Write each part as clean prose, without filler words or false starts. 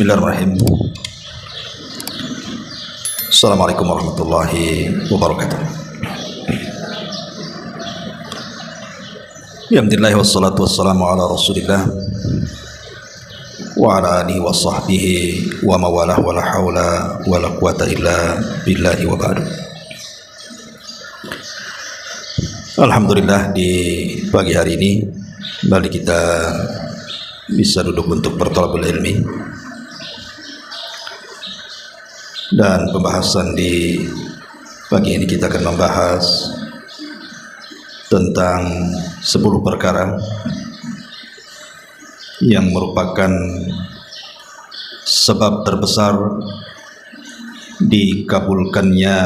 Bismillahirrahmanirrahim. Assalamualaikum warahmatullahi wabarakatuh. Alhamdulillah wassalatu wassalamu ala Rasulillah wa ala alihi wa sahbihi wa mawalah wa la hawla wa la quwata illa billahi wa ba'du. Alhamdulillah, di pagi hari ini kembali kita bisa duduk untuk berthalabul ilmi, dan pembahasan di pagi ini kita akan membahas tentang 10 perkara yang merupakan sebab terbesar dikabulkannya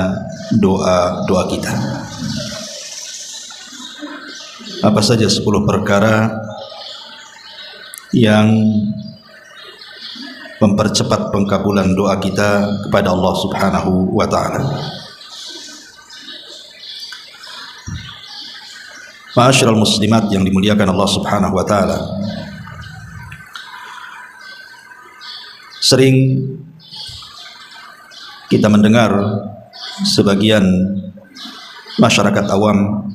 doa-doa kita. Apa saja 10 perkara yang mempercepat pengkabulan doa kita kepada Allah Subhanahu wa ta'ala? Ma'asyiral muslimat yang dimuliakan Allah Subhanahu wa ta'ala, sering kita mendengar sebagian masyarakat awam,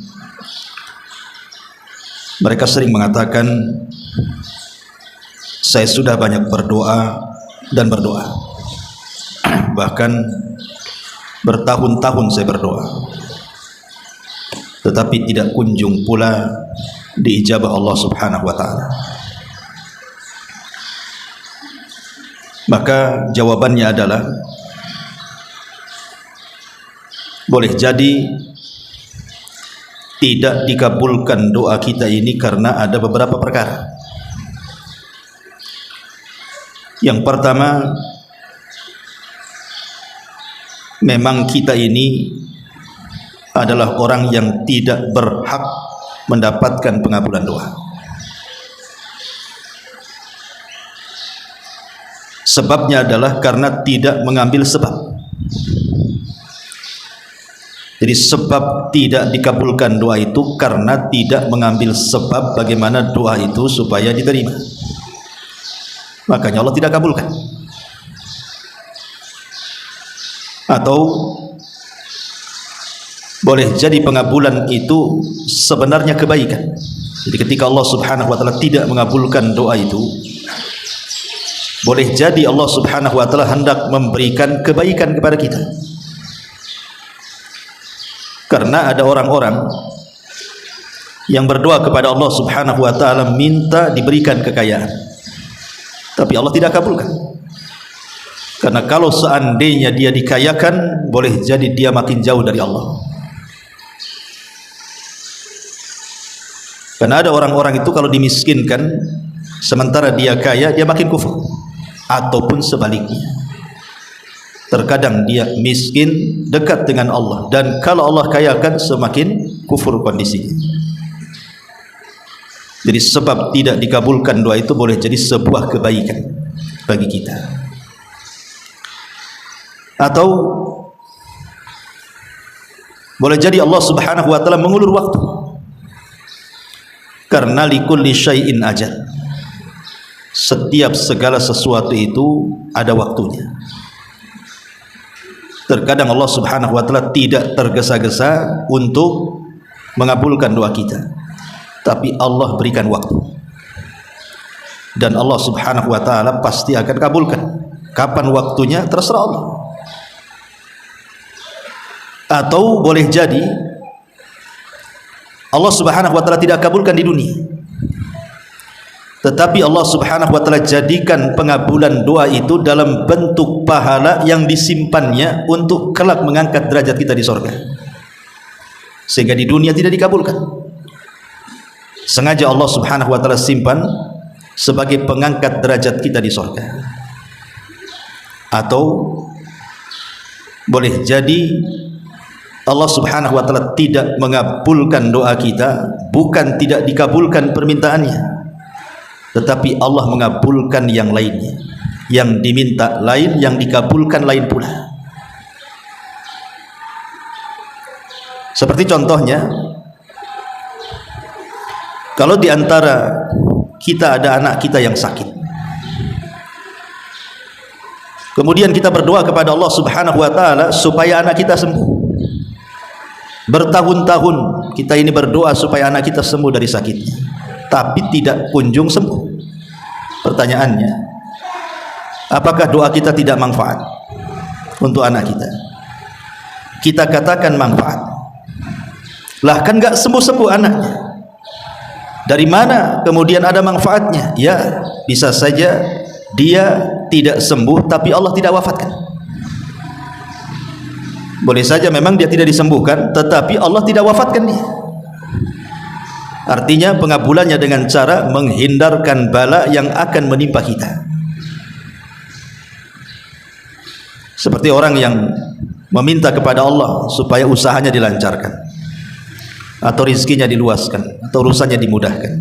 mereka sering mengatakan, saya sudah banyak berdoa dan berdoa, bahkan bertahun-tahun saya berdoa, tetapi tidak kunjung pula diijabah Allah Subhanahu wa ta'ala. Maka jawabannya adalah, boleh jadi tidak dikabulkan doa kita ini karena ada beberapa perkara. Yang pertama, memang kita ini adalah orang yang tidak berhak mendapatkan pengabulan doa. Sebabnya adalah karena tidak mengambil sebab. Jadi sebab tidak dikabulkan doa itu karena tidak mengambil sebab bagaimana doa itu supaya diterima. Makanya Allah tidak kabulkan. Atau boleh jadi pengabulan itu sebenarnya kebaikan. Jadi ketika Allah Subhanahu wa ta'ala tidak mengabulkan doa itu, boleh jadi Allah Subhanahu wa ta'ala hendak memberikan kebaikan kepada kita. Karena ada orang-orang yang berdoa kepada Allah Subhanahu wa ta'ala minta diberikan kekayaan, tapi Allah tidak kabulkan. Karena kalau seandainya dia dikayakan, boleh jadi dia makin jauh dari Allah. Karena ada orang-orang itu kalau dimiskinkan, sementara dia kaya, dia makin kufur. Ataupun sebaliknya, terkadang dia miskin dekat dengan Allah, dan kalau Allah kayakan semakin kufur kondisinya. Jadi sebab tidak dikabulkan doa itu boleh jadi sebuah kebaikan bagi kita. Atau boleh jadi Allah Subhanahu wa ta'ala mengulur waktu, karena likulli syai'in ajal. Setiap segala sesuatu itu ada waktunya. Terkadang Allah Subhanahu wa ta'ala tidak tergesa-gesa untuk mengabulkan doa kita, tapi Allah berikan waktu, dan Allah Subhanahu wa ta'ala pasti akan kabulkan. Kapan waktunya terserah Allah. Atau boleh jadi Allah Subhanahu wa ta'ala tidak kabulkan di dunia, tetapi Allah Subhanahu wa ta'ala jadikan pengabulan doa itu dalam bentuk pahala yang disimpannya untuk kelak mengangkat derajat kita di surga, sehingga di dunia tidak dikabulkan. Sengaja Allah Subhanahu wa ta'ala simpan sebagai pengangkat derajat kita di surga. Atau boleh jadi Allah Subhanahu wa ta'ala tidak mengabulkan doa kita, bukan tidak dikabulkan permintaannya, tetapi Allah mengabulkan yang lainnya. Yang diminta lain, yang dikabulkan lain pula. Seperti contohnya, kalau di antara kita ada anak kita yang sakit, Kemudian kita berdoa kepada Allah Subhanahu wa taala supaya anak kita sembuh. Bertahun-tahun kita ini berdoa supaya anak kita sembuh dari sakitnya, tapi tidak kunjung sembuh. Pertanyaannya, apakah doa kita tidak manfaat untuk anak kita? Kita katakan manfaat. Lah kan enggak sembuh-sembuh anaknya. Dari mana kemudian ada manfaatnya? Ya, bisa saja dia tidak sembuh tapi Allah tidak wafatkan. Boleh saja memang dia tidak disembuhkan tetapi Allah tidak wafatkan dia. Artinya pengabulannya dengan cara menghindarkan bala yang akan menimpa kita. Seperti orang yang meminta kepada Allah supaya usahanya dilancarkan atau rizkinya diluaskan atau urusannya dimudahkan.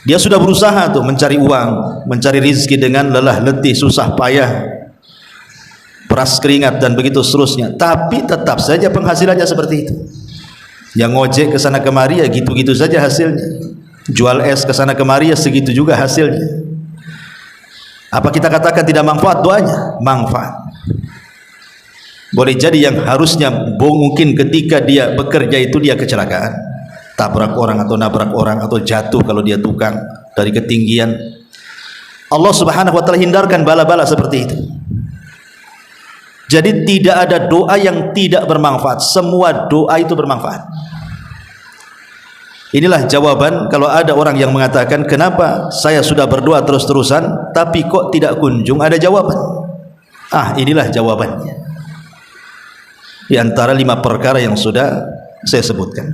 Dia sudah berusaha tuh mencari uang, mencari rizki dengan lelah letih, susah payah, peras keringat dan begitu seterusnya, tapi tetap saja penghasilannya seperti itu. Yang ngojek ke sana kemari ya gitu-gitu saja hasilnya. Jual es ke sana kemari ya segitu juga hasilnya. Apa kita katakan tidak manfaat doanya? Manfaat. Boleh jadi yang harusnya mungkin ketika dia bekerja itu dia kecelakaan, tabrak orang atau nabrak orang atau jatuh kalau dia tukang dari ketinggian. Allah Subhanahu wa taala hindarkan bala-bala seperti itu. Jadi tidak ada doa yang tidak bermanfaat, semua doa itu bermanfaat. Inilah jawaban kalau ada orang yang mengatakan, kenapa saya sudah berdoa terus-terusan tapi kok tidak kunjung ada jawaban. Inilah jawabannya. Di antara 5 perkara yang sudah saya sebutkan.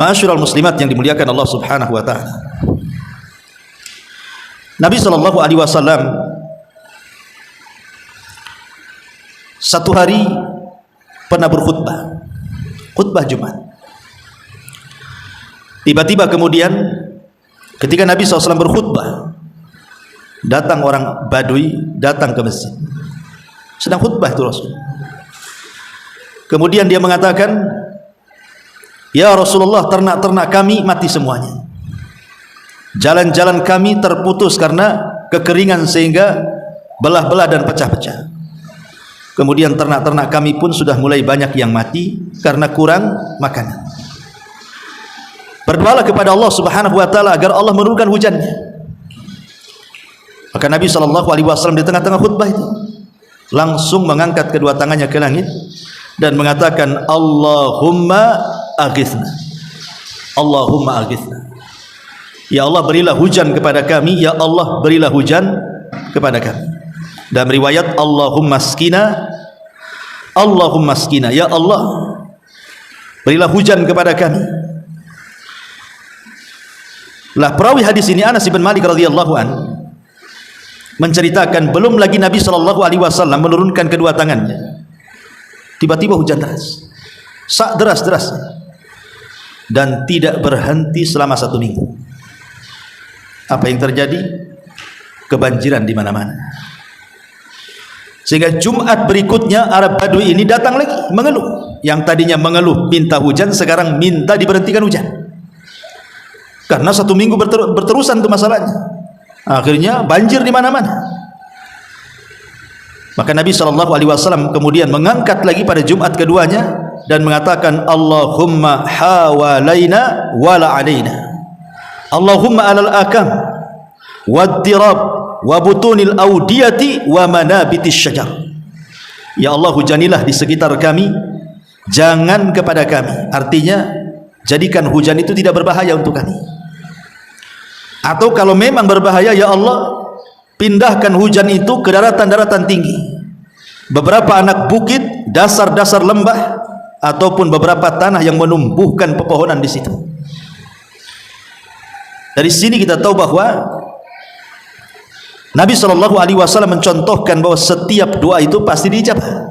Ma'asyiral muslimat yang dimuliakan Allah Subhanahu wa taala. Nabi sallallahu alaihi wasallam satu hari pernah berkhutbah, khutbah Jumat. Tiba-tiba kemudian ketika Nabi SAW berkhutbah, datang orang Badui datang ke masjid, sedang khutbah itu Rasul. Kemudian dia mengatakan, ya Rasulullah, ternak-ternak kami mati semuanya, jalan-jalan kami terputus karena kekeringan sehingga belah-belah dan pecah-pecah. Kemudian ternak-ternak kami pun sudah mulai banyak yang mati karena kurang makanan. Berdoalah kepada Allah Subhanahu wa taala agar Allah menurunkan hujannya. Maka Nabi SAW di tengah-tengah khutbah itu langsung mengangkat kedua tangannya ke langit dan mengatakan, Allahumma aghithna, Allahumma aghithna. Ya Allah, berilah hujan kepada kami, ya Allah berilah hujan kepada kami. Dalam riwayat Allahumma skina, Allahumma skina, ya Allah berilah hujan kepada kami. Lah perawi hadis ini Anas bin Malik radhiyallahu an menceritakan belum lagi Nabi SAW menurunkan kedua tangannya, tiba-tiba hujan deras, sak deras-deras, dan tidak berhenti selama 1 minggu. Apa yang terjadi? Kebanjiran di mana-mana. Sehingga Jumat berikutnya Arab Badui ini datang lagi mengeluh. Yang tadinya mengeluh minta hujan, sekarang minta diberhentikan hujan. Karena 1 minggu berterusan itu masalahnya. Akhirnya banjir di mana-mana. Maka Nabi SAW kemudian mengangkat lagi pada Jumat keduanya dan mengatakan, Allahumma hawalaina wala alaina, Allahumma alal akam waddirab wa butunil audiyati wa manabitis syajar. Ya Allah, hujanilah di sekitar kami, jangan kepada kami. Artinya jadikan hujan itu tidak berbahaya untuk kami. Atau kalau memang berbahaya, ya Allah pindahkan hujan itu ke daratan-daratan tinggi, beberapa anak bukit, dasar-dasar lembah, ataupun beberapa tanah yang menumbuhkan pepohonan di situ. Dari sini kita tahu bahwa Nabi SAW mencontohkan bahwa setiap doa itu pasti diijabah.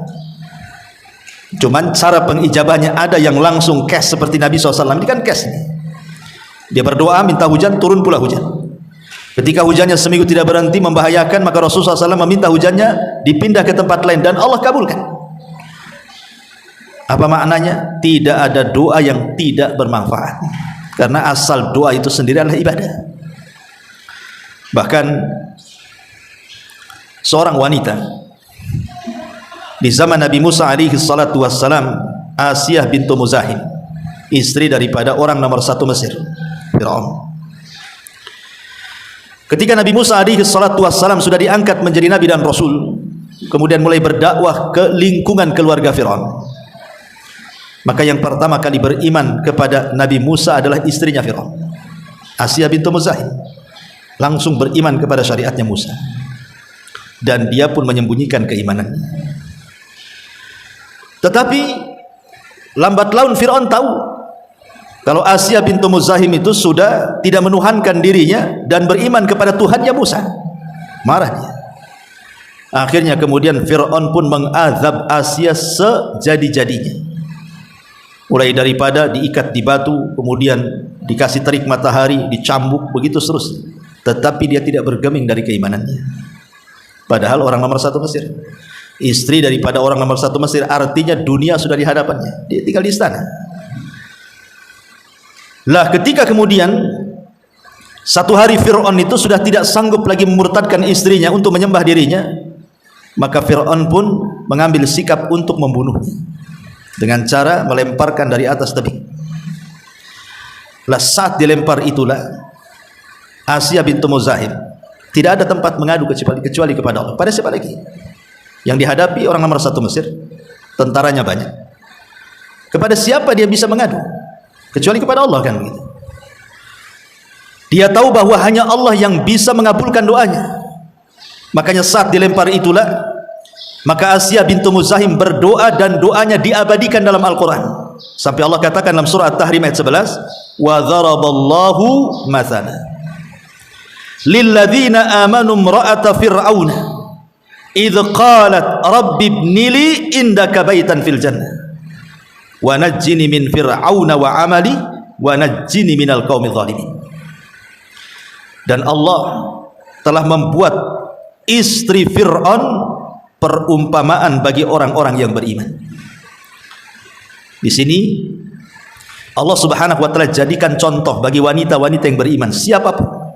Cuman cara pengijabahnya ada yang langsung cash seperti Nabi SAW. Ini kan cash nih. Dia berdoa minta hujan, turun pula hujan. Ketika hujannya seminggu tidak berhenti membahayakan, maka Rasulullah SAW meminta hujannya dipindah ke tempat lain dan Allah kabulkan. Apa maknanya? Tidak ada doa yang tidak bermanfaat, karena asal doa itu sendiri adalah ibadah. Bahkan seorang wanita di zaman Nabi Musa alaihi salatu wassalam, Asiyah bintu Muzahim, istri daripada orang nomor satu Mesir, Fir'aun. Ketika Nabi Musa alaihi salatu wassalam sudah diangkat menjadi nabi dan rasul, kemudian mulai berdakwah ke lingkungan keluarga Fir'aun, maka yang pertama kali beriman kepada Nabi Musa adalah istrinya Fir'aun, Asiyah bintu Muzahim. Langsung beriman kepada syariatnya Musa, dan dia pun menyembunyikan keimanannya. Tetapi lambat laun Fir'aun tahu kalau Asiyah bintu Muzahim itu sudah tidak menuhankan dirinya dan beriman kepada Tuhannya Musa. Marah dia. Akhirnya kemudian Fir'aun pun mengazab Asiyah sejadi-jadinya, mulai daripada diikat di batu, kemudian dikasih terik matahari, dicambuk, begitu seterusnya. Tetapi dia tidak bergeming dari keimanannya. Padahal orang nomor satu Mesir, istri daripada orang nomor satu Mesir, artinya dunia sudah di hadapannya, dia tinggal di istana. Lah ketika kemudian satu hari Fir'aun itu sudah tidak sanggup lagi memurtadkan istrinya untuk menyembah dirinya, maka Fir'aun pun mengambil sikap untuk membunuhnya dengan cara melemparkan dari atas tebing. Lah saat dilempar itulah Asiyah bintu Muzahim tidak ada tempat mengadu kecuali kepada Allah. Pada siapa lagi? Yang dihadapi orang nomor satu Mesir, tentaranya banyak. Kepada siapa dia bisa mengadu kecuali kepada Allah, kan begitu. Dia tahu bahwa hanya Allah yang bisa mengabulkan doanya. Makanya saat dilempar itulah maka Asiyah bintu Muzahim berdoa, dan doanya diabadikan dalam Al-Quran sampai Allah katakan dalam surah At-Tahrim ayat 11, wa dharaballahu mathala lilladzina amanu imra'ata fir'auna idh qalat rabbi ibnili indaka baitan fil jannah wa najjini min fir'auna wa amali wa najjini minal qaumidh dhalimin. Dan Allah telah membuat istri Fir'aun perumpamaan bagi orang-orang yang beriman. Di sini Allah Subhanahu wa taala jadikan contoh bagi wanita-wanita yang beriman, siapapun.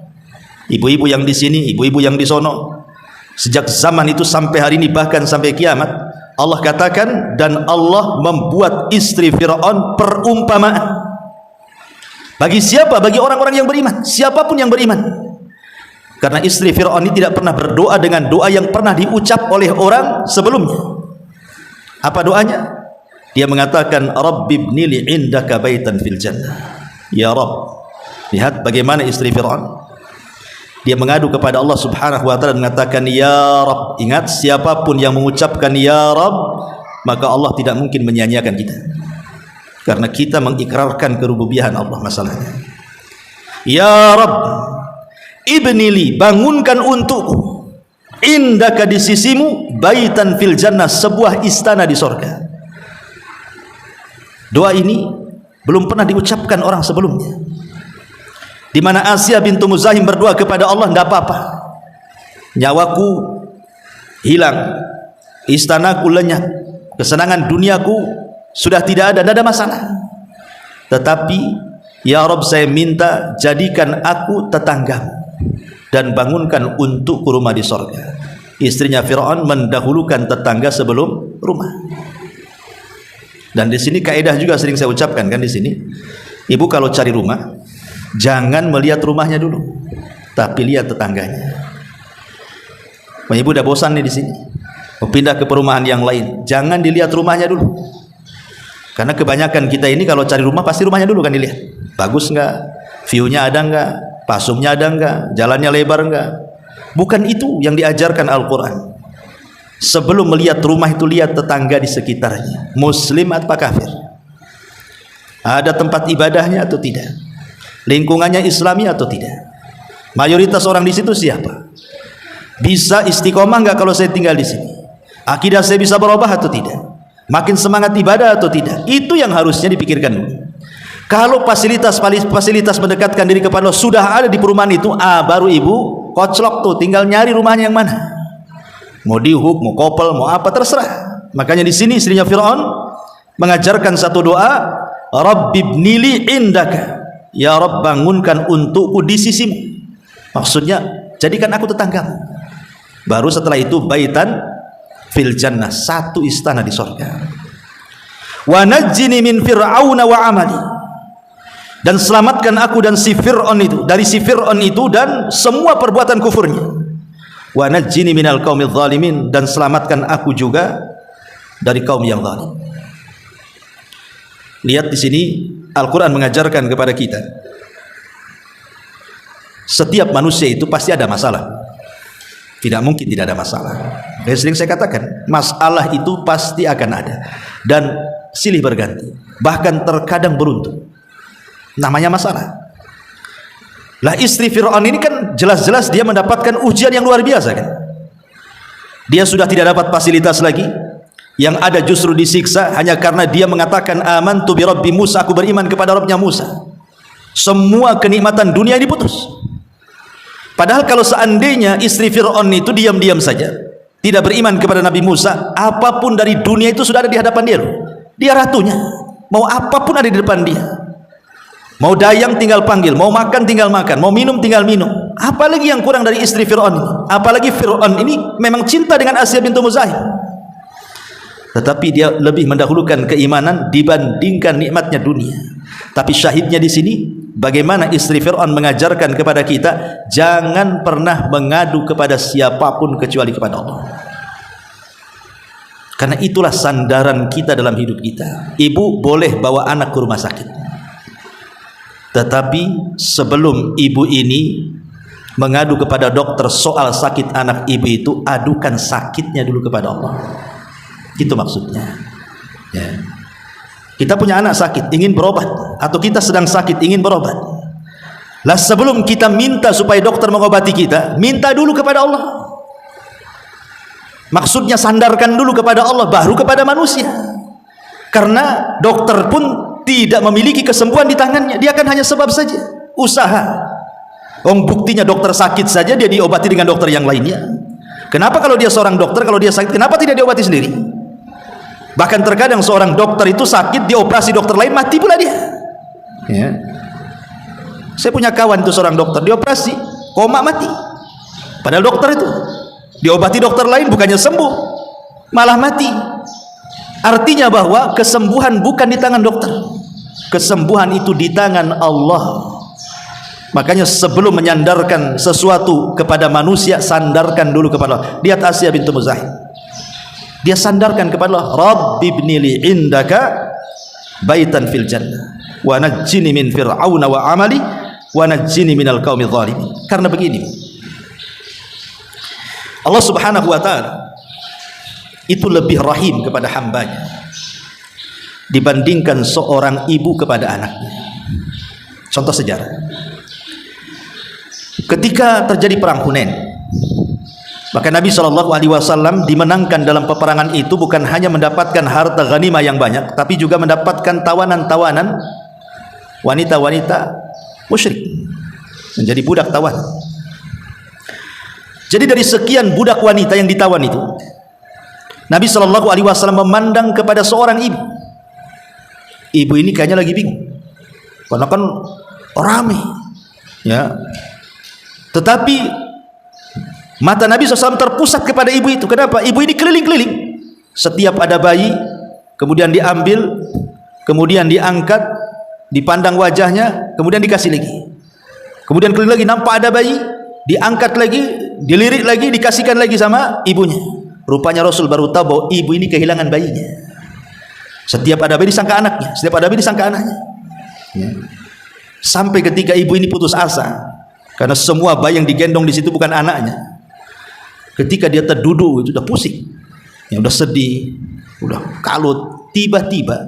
Ibu-ibu yang di sini, ibu-ibu yang di sono, sejak zaman itu sampai hari ini, bahkan sampai kiamat, Allah katakan, dan Allah membuat istri Fir'aun perumpamaan. Bagi siapa? Bagi orang-orang yang beriman, siapapun yang beriman. Karena istri Fir'aun ini tidak pernah berdoa dengan doa yang pernah diucap oleh orang sebelumnya. Apa doanya? Dia mengatakan, Rabbi ibnili indaka baitan fil jannah. Ya Rabb. Lihat bagaimana istri Fir'aun. Dia mengadu kepada Allah Subhanahu wa taala dan mengatakan ya Rabb. Ingat, siapapun yang mengucapkan ya Rabb, maka Allah tidak mungkin menyia-nyiakan kita. Karena kita mengikrarkan kerububiahan Allah masalahnya. Ya Rabb, ibnili, bangunkan untukku, indaka, di sisimu, baitan fil jannah, sebuah istana di sorga. Doa ini belum pernah diucapkan orang sebelumnya. Di mana Asiyah bintu Muzahim berdoa kepada Allah, tidak apa-apa, nyawaku hilang, istanaku lenyap, kesenangan duniaku sudah tidak ada masalah. Tetapi ya Rabb, saya minta jadikan aku tetanggamu dan bangunkan untukku rumah di sorga. Istrinya Fir'aun mendahulukan tetangga sebelum rumah. Dan di sini kaidah juga sering saya ucapkan, kan, di sini ibu kalau cari rumah, jangan melihat rumahnya dulu, tapi lihat tetangganya. Ibu udah bosan nih di sini, mau pindah ke perumahan yang lain, jangan dilihat rumahnya dulu. Karena kebanyakan kita ini kalau cari rumah pasti rumahnya dulu kan dilihat. Bagus nggak? View-nya ada nggak? Pasungnya ada nggak? Jalannya lebar nggak? Bukan itu yang diajarkan Al-Quran. Sebelum melihat rumah itu, lihat tetangga di sekitarnya, muslim atau kafir, ada tempat ibadahnya atau tidak, lingkungannya Islami atau tidak, mayoritas orang di situ siapa, bisa istiqomah nggak kalau saya tinggal di sini, akidah saya bisa berubah atau tidak, makin semangat ibadah atau tidak. Itu yang harusnya dipikirkan dulu. Kalau fasilitas mendekatkan diri kepada Allah sudah ada di perumahan itu, baru ibu koclok tuh, tinggal nyari rumahnya yang mana. Mau dihub, mau kopel, mau apa, terserah. Makanya di sini istrinya Fir'aun mengajarkan satu doa, Rabbibnili indaka, ya Rabb, bangunkan untukku di sisimu. Maksudnya jadikan aku tetanggamu. Baru setelah itu baitan fil jannah, satu istana di surga. Wa najjini min fir'auna wa amali, dan selamatkan aku dan si Fir'aun itu, dari si Fir'aun itu dan semua perbuatan kufurnya. Wa najjini minal qaumidz zalimin, dan selamatkan aku juga dari kaum yang zalim. Lihat di sini Al-Quran mengajarkan kepada kita, setiap manusia itu pasti ada masalah. Tidak mungkin tidak ada masalah. Sering saya katakan, masalah itu pasti akan ada dan silih berganti, bahkan terkadang beruntun. Namanya masalah. Lah istri Fir'aun ini kan jelas-jelas dia mendapatkan ujian yang luar biasa kan. Dia sudah tidak dapat fasilitas lagi, yang ada justru disiksa hanya karena dia mengatakan amantu bi rabbi Musa, aku beriman kepada Rabbnya Musa. Semua kenikmatan dunia diputus. Padahal kalau seandainya istri Fir'aun itu diam-diam saja, tidak beriman kepada Nabi Musa, apapun dari dunia itu sudah ada di hadapan dia. Dia ratunya, mau apapun ada di depan dia. Mau dayang tinggal panggil, mau makan tinggal makan, mau minum tinggal minum. Apalagi yang kurang dari istri Fir'aun ini? Apalagi Fir'aun ini memang cinta dengan Asiyah bintu Muzahim, tetapi dia lebih mendahulukan keimanan dibandingkan nikmatnya dunia. Tapi syahidnya di sini, bagaimana istri Fir'aun mengajarkan kepada kita, jangan pernah mengadu kepada siapapun kecuali kepada Allah. Karena itulah sandaran kita dalam hidup kita. Ibu boleh bawa anak ke rumah sakit, tetapi sebelum ibu ini mengadu kepada dokter soal sakit anak ibu itu, adukan sakitnya dulu kepada Allah. Itu maksudnya ya. Kita punya anak sakit, ingin berobat, atau kita sedang sakit, ingin berobat. Lah sebelum kita minta supaya dokter mengobati kita, minta dulu kepada Allah. Maksudnya sandarkan dulu kepada Allah, baru kepada manusia. Karena dokter pun tidak memiliki kesembuhan di tangannya, dia akan hanya sebab saja, usaha. Buktinya dokter sakit saja dia diobati dengan dokter yang lainnya. Kenapa kalau dia seorang dokter, kalau dia sakit, kenapa tidak diobati sendiri? Bahkan terkadang seorang dokter itu sakit, dioperasi dokter lain, mati pula dia ya. Saya punya kawan itu seorang dokter, dioperasi, koma, mati. Padahal dokter itu diobati dokter lain, bukannya sembuh, malah mati. Artinya bahwa kesembuhan bukan di tangan dokter, kesembuhan itu di tangan Allah. Makanya sebelum menyandarkan sesuatu kepada manusia, sandarkan dulu kepada Allah. Lihat Asiyah bintu Muzahim, dia sandarkan kepada Allah, Rabbi ibnili indaka baitan fil jannah wa najjini min fir'auna wa amali wa najjini minal qaumidz zalimin. Karena begini, Allah Subhanahu wa ta'ala itu lebih rahim kepada hambanya dibandingkan seorang ibu kepada anaknya. Contoh sejarah, ketika terjadi perang Hunain, maka Nabi SAW dimenangkan dalam peperangan itu, bukan hanya mendapatkan harta ghanimah yang banyak, tapi juga mendapatkan tawanan-tawanan wanita-wanita musyrik, menjadi budak tawan. Jadi dari sekian budak wanita yang ditawan itu, Nabi SAW memandang kepada seorang ibu. Ibu ini kayaknya lagi bingung, karena kan ramai ya. Tetapi mata Nabi SAW terpusat kepada ibu itu. Kenapa? Ibu ini keliling-keliling. Setiap ada bayi, kemudian diambil, kemudian diangkat, dipandang wajahnya, kemudian dikasih lagi. Kemudian keliling lagi, nampak ada bayi, diangkat lagi, dilirik lagi, dikasihkan lagi sama ibunya. Rupanya Rasul baru tahu bahwa ibu ini kehilangan bayinya. Setiap ada bayi disangka anaknya, setiap ada bayi disangka anaknya ya. Sampai ketika ibu ini putus asa, karena semua bayi yang digendong di situ bukan anaknya. Ketika dia terduduk itu udah pusing, ya udah sedih, udah kalut. Tiba-tiba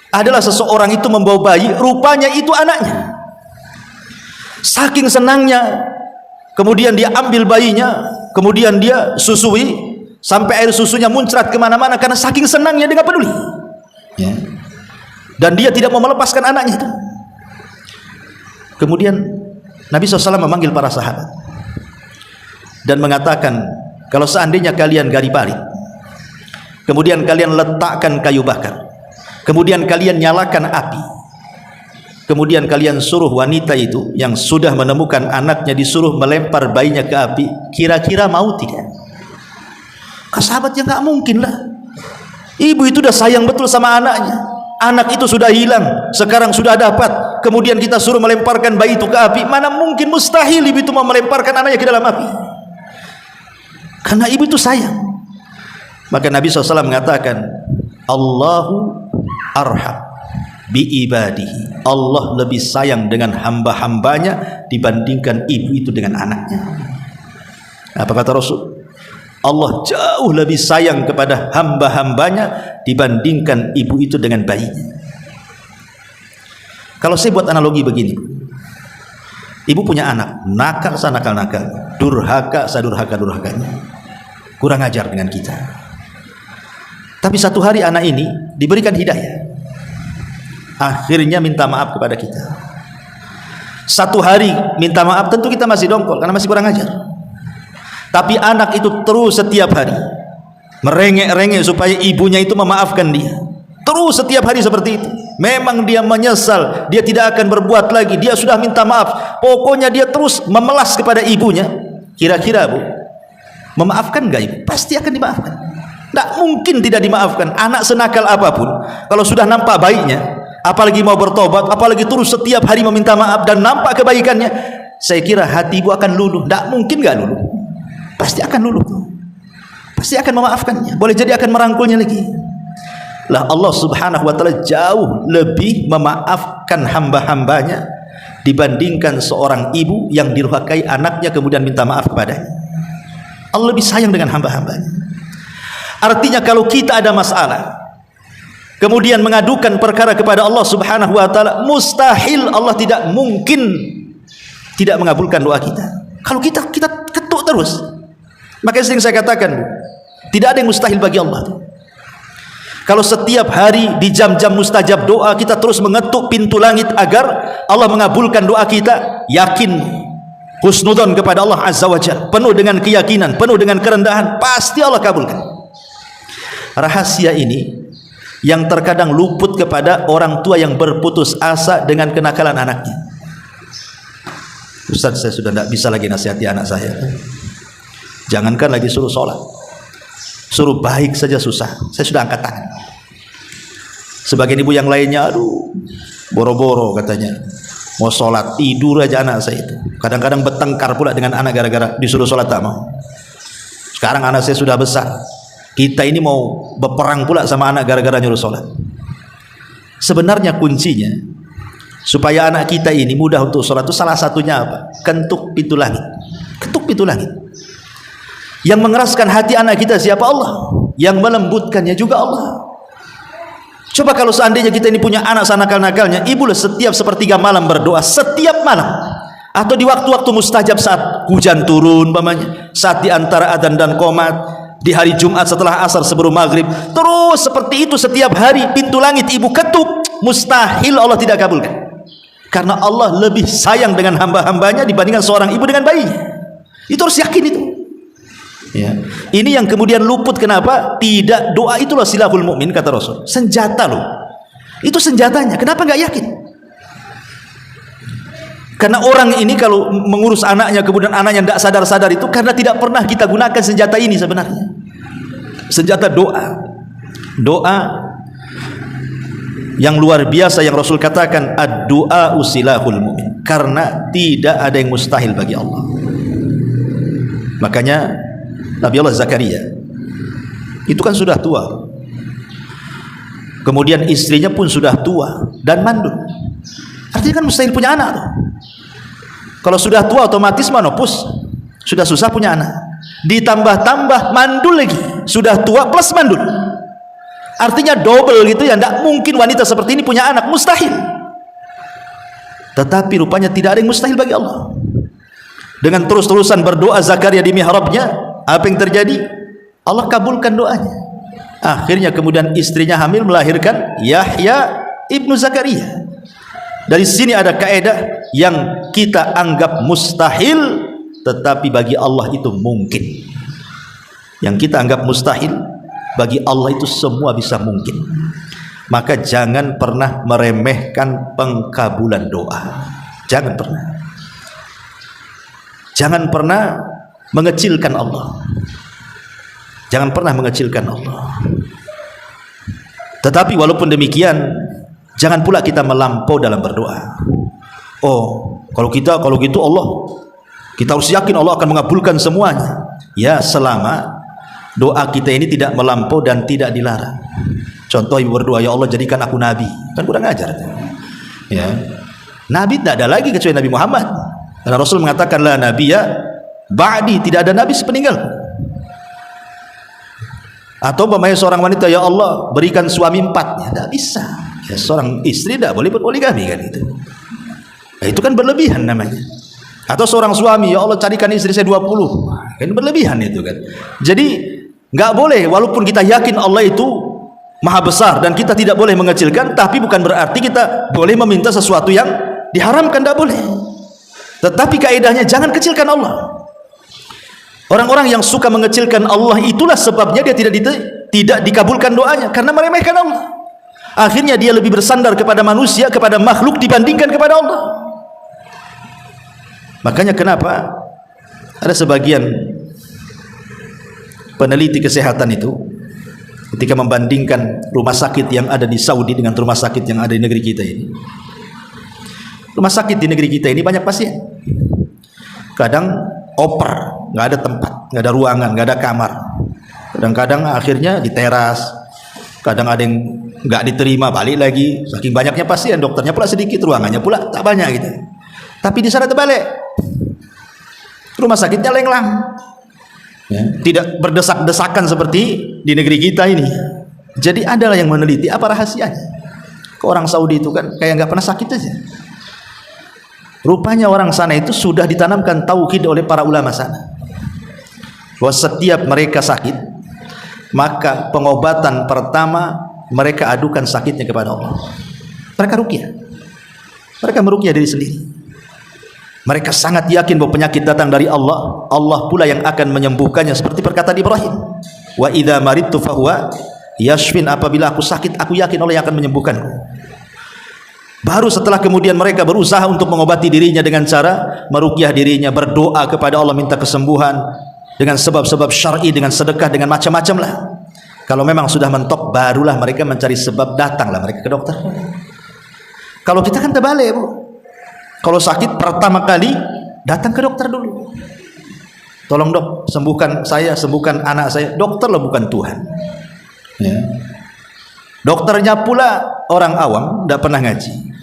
adalah seseorang itu membawa bayi, rupanya itu anaknya. Saking senangnya, kemudian dia ambil bayinya, kemudian dia susui sampai air susunya muncrat kemana-mana, karena saking senangnya dia nggak peduli ya. Dan dia tidak mau melepaskan anaknya itu. Kemudian Nabi SAW memanggil para sahabat dan mengatakan, kalau seandainya kalian gali parit, kemudian kalian letakkan kayu bakar, kemudian kalian nyalakan api, kemudian kalian suruh wanita itu yang sudah menemukan anaknya disuruh melempar bayinya ke api, kira-kira mau tidak? Sahabatnya nggak mungkin lah. Ibu itu udah sayang betul sama anaknya, anak itu sudah hilang, sekarang sudah dapat, kemudian kita suruh melemparkan bayi itu ke api. Mana mungkin, mustahil ibu itu mau melemparkan anaknya ke dalam api, karena ibu itu sayang. Maka Nabi SAW mengatakan, Allahu arham bi ibadihi, Allah lebih sayang dengan hamba-hambanya dibandingkan ibu itu dengan anaknya. Apa kata Rasul? Allah jauh lebih sayang kepada hamba-hambanya dibandingkan ibu itu dengan bayinya. Kalau saya buat analogi begini, ibu punya anak, nakal sanakal-nakal, durhaka sadurhaka-durhakanya, kurang ajar dengan kita. Tapi satu hari anak ini diberikan hidayah, akhirnya minta maaf kepada kita. Satu hari minta maaf, tentu kita masih dongkol karena masih kurang ajar. Tapi anak itu terus setiap hari merengek-rengek supaya ibunya itu memaafkan dia. Terus setiap hari seperti itu. Memang dia menyesal, dia tidak akan berbuat lagi, dia sudah minta maaf. Pokoknya dia terus memelas kepada ibunya. Kira-kira Bu, memaafkan gak ibu? Pasti akan dimaafkan. Tidak mungkin tidak dimaafkan. Anak senakal apapun, kalau sudah nampak baiknya, apalagi mau bertobat, apalagi terus setiap hari meminta maaf dan nampak kebaikannya, saya kira hati ibu akan luluh. Tidak mungkin gak luluh, pasti akan luluh, pasti akan memaafkannya, boleh jadi akan merangkulnya lagi. Lah Allah Subhanahu wa ta'ala jauh lebih memaafkan hamba-hambanya dibandingkan seorang ibu yang dirhakai anaknya kemudian minta maaf kepadanya. Allah lebih sayang dengan hamba-hambanya. Artinya kalau kita ada masalah kemudian mengadukan perkara kepada Allah Subhanahu wa ta'ala, mustahil, Allah tidak mungkin tidak mengabulkan doa kita. Kalau kita ketuk terus. Makanya sering saya katakan, Bu, tidak ada yang mustahil bagi Allah. Kalau setiap hari di jam-jam mustajab doa kita terus mengetuk pintu langit agar Allah mengabulkan doa kita, yakin, husnudzon kepada Allah Azza wa Jalla, penuh dengan keyakinan, penuh dengan kerendahan, pasti Allah kabulkan. Rahasia ini yang terkadang luput kepada orang tua yang berputus asa dengan kenakalan anaknya. Ustaz, saya sudah tidak bisa lagi nasihati anak saya. Jangankan lagi suruh sholat, suruh baik saja susah. Saya sudah angkat tangan. Sebagian ibu yang lainnya, aduh, boro-boro katanya mau sholat, tidur aja anak saya itu. Kadang-kadang bertengkar pula dengan anak gara-gara disuruh sholat tak mau. Sekarang anak saya sudah besar, kita ini mau berperang pula sama anak gara-gara nyuruh sholat. Sebenarnya kuncinya supaya anak kita ini mudah untuk sholat itu salah satunya apa? Kentuk pintu langit. Ketuk pintu langit. Yang mengeraskan hati anak kita siapa? Allah. Yang melembutkannya juga Allah. Coba kalau seandainya kita ini punya anak sanakal-nakalnya, ibu setiap sepertiga malam berdoa, setiap malam, atau di waktu-waktu mustajab saat hujan turun, saat di antara adzan dan qomat, di hari Jumat setelah asar sebelum maghrib, terus seperti itu setiap hari pintu langit ibu ketuk, mustahil Allah tidak kabulkan, karena Allah lebih sayang dengan hamba-hambanya dibandingkan seorang ibu dengan bayinya. Itu harus yakin itu ya. Ini yang kemudian luput. Kenapa? Tidak, doa itulah silahul mukmin kata Rasul, senjata loh, itu senjatanya. Kenapa nggak yakin? Karena orang ini kalau mengurus anaknya kemudian anaknya tidak sadar-sadar, itu karena tidak pernah kita gunakan senjata ini sebenarnya. Senjata doa. Doa yang luar biasa yang Rasul katakan, ad-du'a usilahul mu'min, karena tidak ada yang mustahil bagi Allah. Makanya Nabi Allah Zakaria itu kan sudah tua, kemudian istrinya pun sudah tua dan mandul. Artinya kan mustahil punya anak tuh. Kalau sudah tua otomatis manopus, sudah susah punya anak, ditambah-tambah mandul lagi, sudah tua plus mandul, artinya double gitu ya. Tidak mungkin wanita seperti ini punya anak, mustahil. Tetapi rupanya tidak ada yang mustahil bagi Allah. Dengan terus-terusan berdoa Zakaria di mihrabnya, apa yang terjadi? Allah kabulkan doanya. Akhirnya kemudian istrinya hamil, melahirkan Yahya ibnu Zakaria. Dari sini ada kaidah yang kita anggap mustahil, tetapi bagi Allah itu mungkin. Yang kita anggap mustahil, bagi Allah itu semua bisa mungkin. maka jangan pernah meremehkan pengkabulan doa. Jangan pernah. Jangan pernah mengecilkan Allah. Jangan pernah mengecilkan Allah. Tetapi walaupun demikian, jangan pula kita melampau dalam berdoa. Oh, kalau gitu Allah, kita harus yakin Allah akan mengabulkan semuanya. Ya, selama doa kita ini tidak melampau dan tidak dilarang. Contoh ibu berdoa, ya Allah jadikan aku nabi, kan kurang ajar. Ya, nabi tidak ada lagi kecuali Nabi Muhammad. Karena Rasul mengatakan la nabiyya ba'di, tidak ada nabi sepeninggal. Atau umpamanya seorang wanita, ya Allah berikan suami 4, ya tidak bisa. Ya, seorang istri tidak boleh berpoligami kan itu. Nah, itu kan berlebihan namanya. Atau seorang suami, ya Allah carikan istri saya 20, kan berlebihan itu kan. Jadi nggak boleh, walaupun kita yakin Allah itu maha besar dan kita tidak boleh mengecilkan, tapi bukan berarti kita boleh meminta sesuatu yang diharamkan, tidak boleh. Tetapi kaidahnya jangan kecilkan Allah. Orang-orang yang suka mengecilkan Allah, itulah sebabnya dia tidak dikabulkan doanya, karena meremehkan Allah. Akhirnya dia lebih bersandar kepada manusia, kepada makhluk dibandingkan kepada Allah. Makanya kenapa ada sebagian peneliti kesehatan itu ketika membandingkan rumah sakit yang ada di Saudi dengan rumah sakit yang ada di negeri kita ini. Rumah sakit di negeri kita ini banyak pasien. Kadang oper, nggak ada tempat, nggak ada ruangan, nggak ada kamar. Kadang-kadang akhirnya di teras. Kadang ada yang nggak diterima, balik lagi. Saking banyaknya pasien, dokternya pula sedikit, ruangannya pula tak banyak gitu. Tapi di sana terbalik, rumah sakitnya lenglang, ya, tidak berdesak-desakan seperti di negeri kita ini. Jadi adalah yang meneliti apa rahasianya. Ke orang Saudi itu kan kayak nggak pernah sakit aja. Rupanya orang sana itu sudah ditanamkan tauhid oleh para ulama sana, bahwa setiap mereka sakit, maka pengobatan pertama mereka adukan sakitnya kepada Allah. Mereka ruqyah, mereka meruqyah diri sendiri. Mereka sangat yakin bahwa penyakit datang dari Allah. Allah pula yang akan menyembuhkannya, seperti perkataan Ibrahim, wa idza maridtu fahuwa yashfin, apabila aku sakit aku yakin Allah yang akan menyembuhkanku. Baru setelah kemudian mereka berusaha untuk mengobati dirinya dengan cara meruqyah dirinya, berdoa kepada Allah minta kesembuhan dengan sebab-sebab syar'i, dengan sedekah, dengan macam-macam lah. Kalau memang sudah mentok, barulah mereka mencari sebab, datanglah mereka ke dokter. Kalau kita kan terbalik, Bu. Kalau sakit pertama kali datang ke dokter dulu. Tolong dok, sembuhkan saya, sembuhkan anak saya. Dokter lah, bukan Tuhan. Ya. Dokternya pula orang awam, tidak pernah ngaji.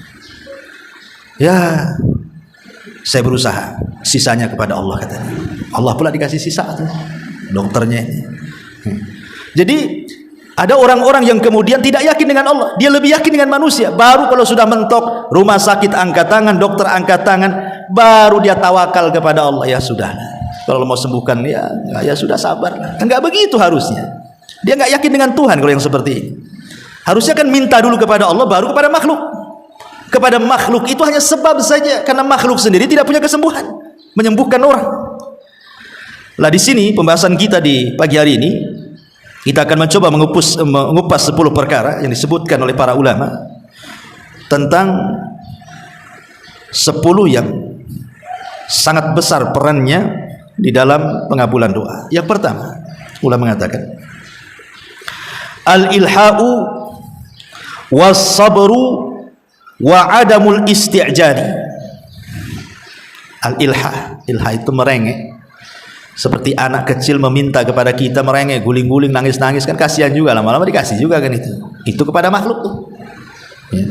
Ya, saya berusaha, sisanya kepada Allah katanya. Allah pula dikasih sisa tuh, dokternya ini. Jadi ada orang-orang yang kemudian tidak yakin dengan Allah, dia lebih yakin dengan manusia. Baru kalau sudah mentok, rumah sakit angkat tangan, dokter angkat tangan, baru dia tawakal kepada Allah. Ya sudah, kalau mau sembuhkan ya sudah, sabar. Enggak begitu harusnya. Dia enggak yakin dengan Tuhan kalau yang seperti ini. Harusnya kan minta dulu kepada Allah, baru kepada makhluk. Kepada makhluk itu hanya sebab saja, karena makhluk sendiri tidak punya kesembuhan menyembuhkan orang. Lah di sini pembahasan kita di pagi hari ini, kita akan mencoba mengupas 10 perkara yang disebutkan oleh para ulama tentang 10 yang sangat besar perannya di dalam pengabulan doa. Yang pertama, ulama mengatakan al-ilha'u was-sabru wa adamul isti'jali. Al-ilha, ilha itu merengek. Seperti anak kecil meminta kepada kita, merengek, guling-guling, nangis-nangis, kan kasihan juga, lama-lama dikasih juga kan itu. Itu kepada makhluk tuh. Ya.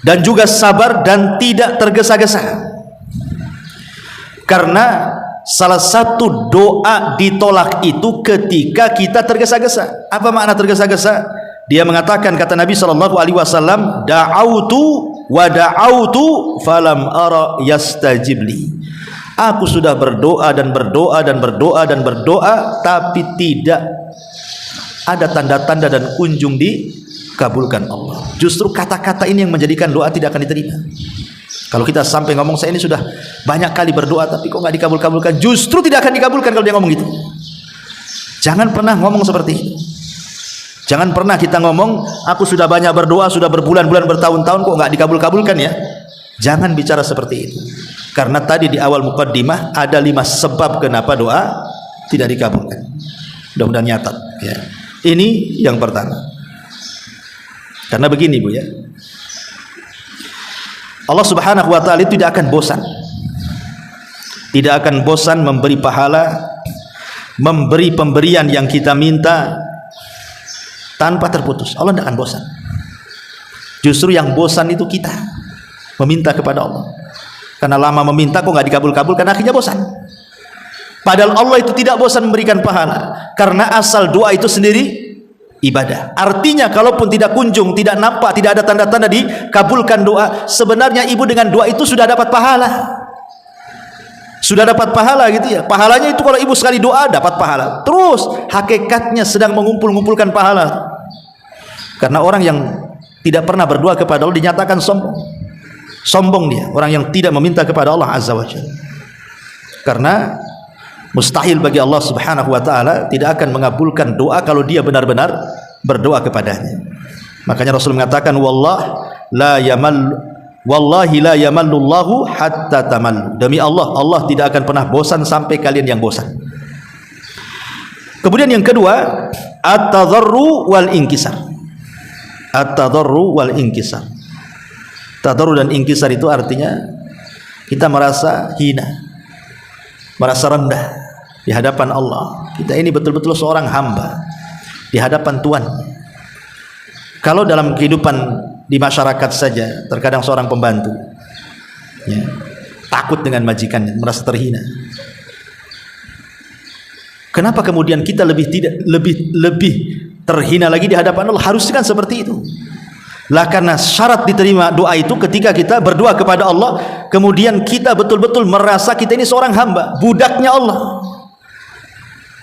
Dan juga sabar dan tidak tergesa-gesa. Karena salah satu doa ditolak itu ketika kita tergesa-gesa. Apa makna tergesa-gesa? Dia mengatakan, kata Nabi SAW, da'autu wa da'autu falam ara yastajibli. Aku sudah berdoa dan berdoa dan berdoa dan berdoa, tapi tidak ada tanda-tanda dan kunjung dikabulkan Allah. Justru kata-kata ini yang menjadikan doa tidak akan diterima. Kalau kita sampai ngomong, saya ini sudah banyak kali berdoa tapi kok nggak dikabul-kabulkan, justru tidak akan dikabulkan kalau dia ngomong gitu. Jangan pernah ngomong seperti ini. Jangan pernah kita ngomong, aku sudah banyak berdoa, sudah berbulan-bulan, bertahun-tahun kok nggak dikabul-kabulkan ya. Jangan bicara seperti itu. Karena tadi di awal muqaddimah ada 5 sebab kenapa doa tidak dikabulkan. Mudah-mudahan nyatat ya. Ini yang pertama. Karena begini Bu ya. Allah Subhanahu wa taala itu tidak akan bosan. Tidak akan bosan memberi pahala, memberi pemberian yang kita minta tanpa terputus. Allah tidak akan bosan. Justru yang bosan itu kita meminta kepada Allah. Karena lama meminta kok nggak dikabul-kabulkan, akhirnya bosan. Padahal Allah itu tidak bosan memberikan pahala, karena asal doa itu sendiri ibadah. Artinya kalaupun tidak kunjung, tidak nampak, tidak ada tanda-tanda dikabulkan doa, sebenarnya ibu dengan doa itu sudah dapat pahala. Sudah dapat pahala gitu ya. Pahalanya itu kalau ibu sekali doa dapat pahala. Terus hakikatnya sedang mengumpul-ngumpulkan pahala. Karena orang yang tidak pernah berdoa kepada Allah dinyatakan sombong. Sombong dia, orang yang tidak meminta kepada Allah Azza wa Jalla. Karena mustahil bagi Allah Subhanahu wa taala tidak akan mengabulkan doa kalau dia benar-benar berdoa kepadanya. Makanya Rasul mengatakan wallahi la yamallullahu hatta tamallu. Demi Allah, Allah tidak akan pernah bosan sampai kalian yang bosan. Kemudian yang kedua, at-tadarru wal inkisar. At-tadarru wal inkisar. Tadarru dan inkisar itu artinya kita merasa hina, merasa rendah di hadapan Allah. Kita ini betul-betul seorang hamba di hadapan Tuhan. Kalau dalam kehidupan di masyarakat saja, terkadang seorang pembantu ya, takut dengan majikannya, merasa terhina. Kenapa kemudian kita lebih terhina lagi di hadapan Allah? Harusnya kan seperti itu. Lah karena syarat diterima doa itu ketika kita berdoa kepada Allah, kemudian kita betul-betul merasa kita ini seorang hamba, budaknya Allah.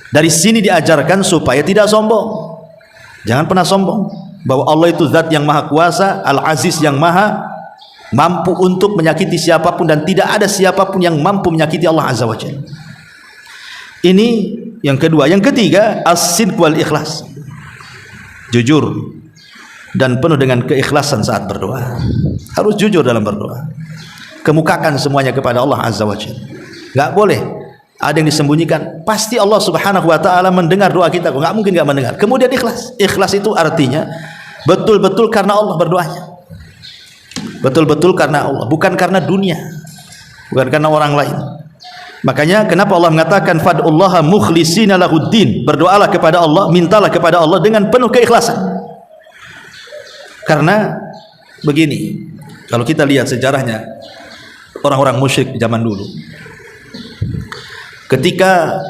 Dari sini diajarkan supaya tidak sombong. Jangan pernah sombong bahwa Allah itu zat yang maha kuasa, Al-Aziz yang maha mampu untuk menyakiti siapapun, dan tidak ada siapapun yang mampu menyakiti Allah Azza wa Jalla. Ini yang kedua. Yang ketiga, as-sidq wal ikhlas. Jujur dan penuh dengan keikhlasan saat berdoa. Harus jujur dalam berdoa. Kemukakan semuanya kepada Allah Azza wa Jalla. Enggak boleh ada yang disembunyikan. Pasti Allah Subhanahu wa taala mendengar doa kita. Enggak mungkin enggak mendengar. Kemudian ikhlas. Ikhlas itu artinya betul-betul karena Allah berdoanya. Betul-betul karena Allah, bukan karena dunia, bukan karena orang lain. Makanya kenapa Allah mengatakan fad'ullaha mukhlishina lahuddin, berdoalah kepada Allah, mintalah kepada Allah dengan penuh keikhlasan. Karena begini, kalau kita lihat sejarahnya orang-orang musyrik zaman dulu, ketika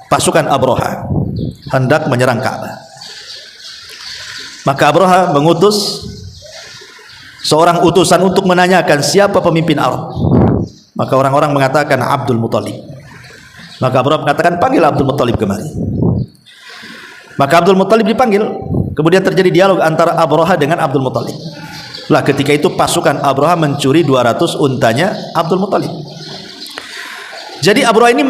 pasukan Abraha hendak menyerang Ka'bah, maka Abraha mengutus seorang utusan untuk menanyakan siapa pemimpin Arab. Maka orang-orang mengatakan Abdul Muthalib. Maka Abraha mengatakan panggil Abdul Muthalib kemari. Maka Abdul Muthalib dipanggil. Kemudian terjadi dialog antara Abraha dengan Abdul Muthalib. Lah ketika itu pasukan Abraha mencuri 200 untanya Abdul Muthalib. Jadi Abraha ini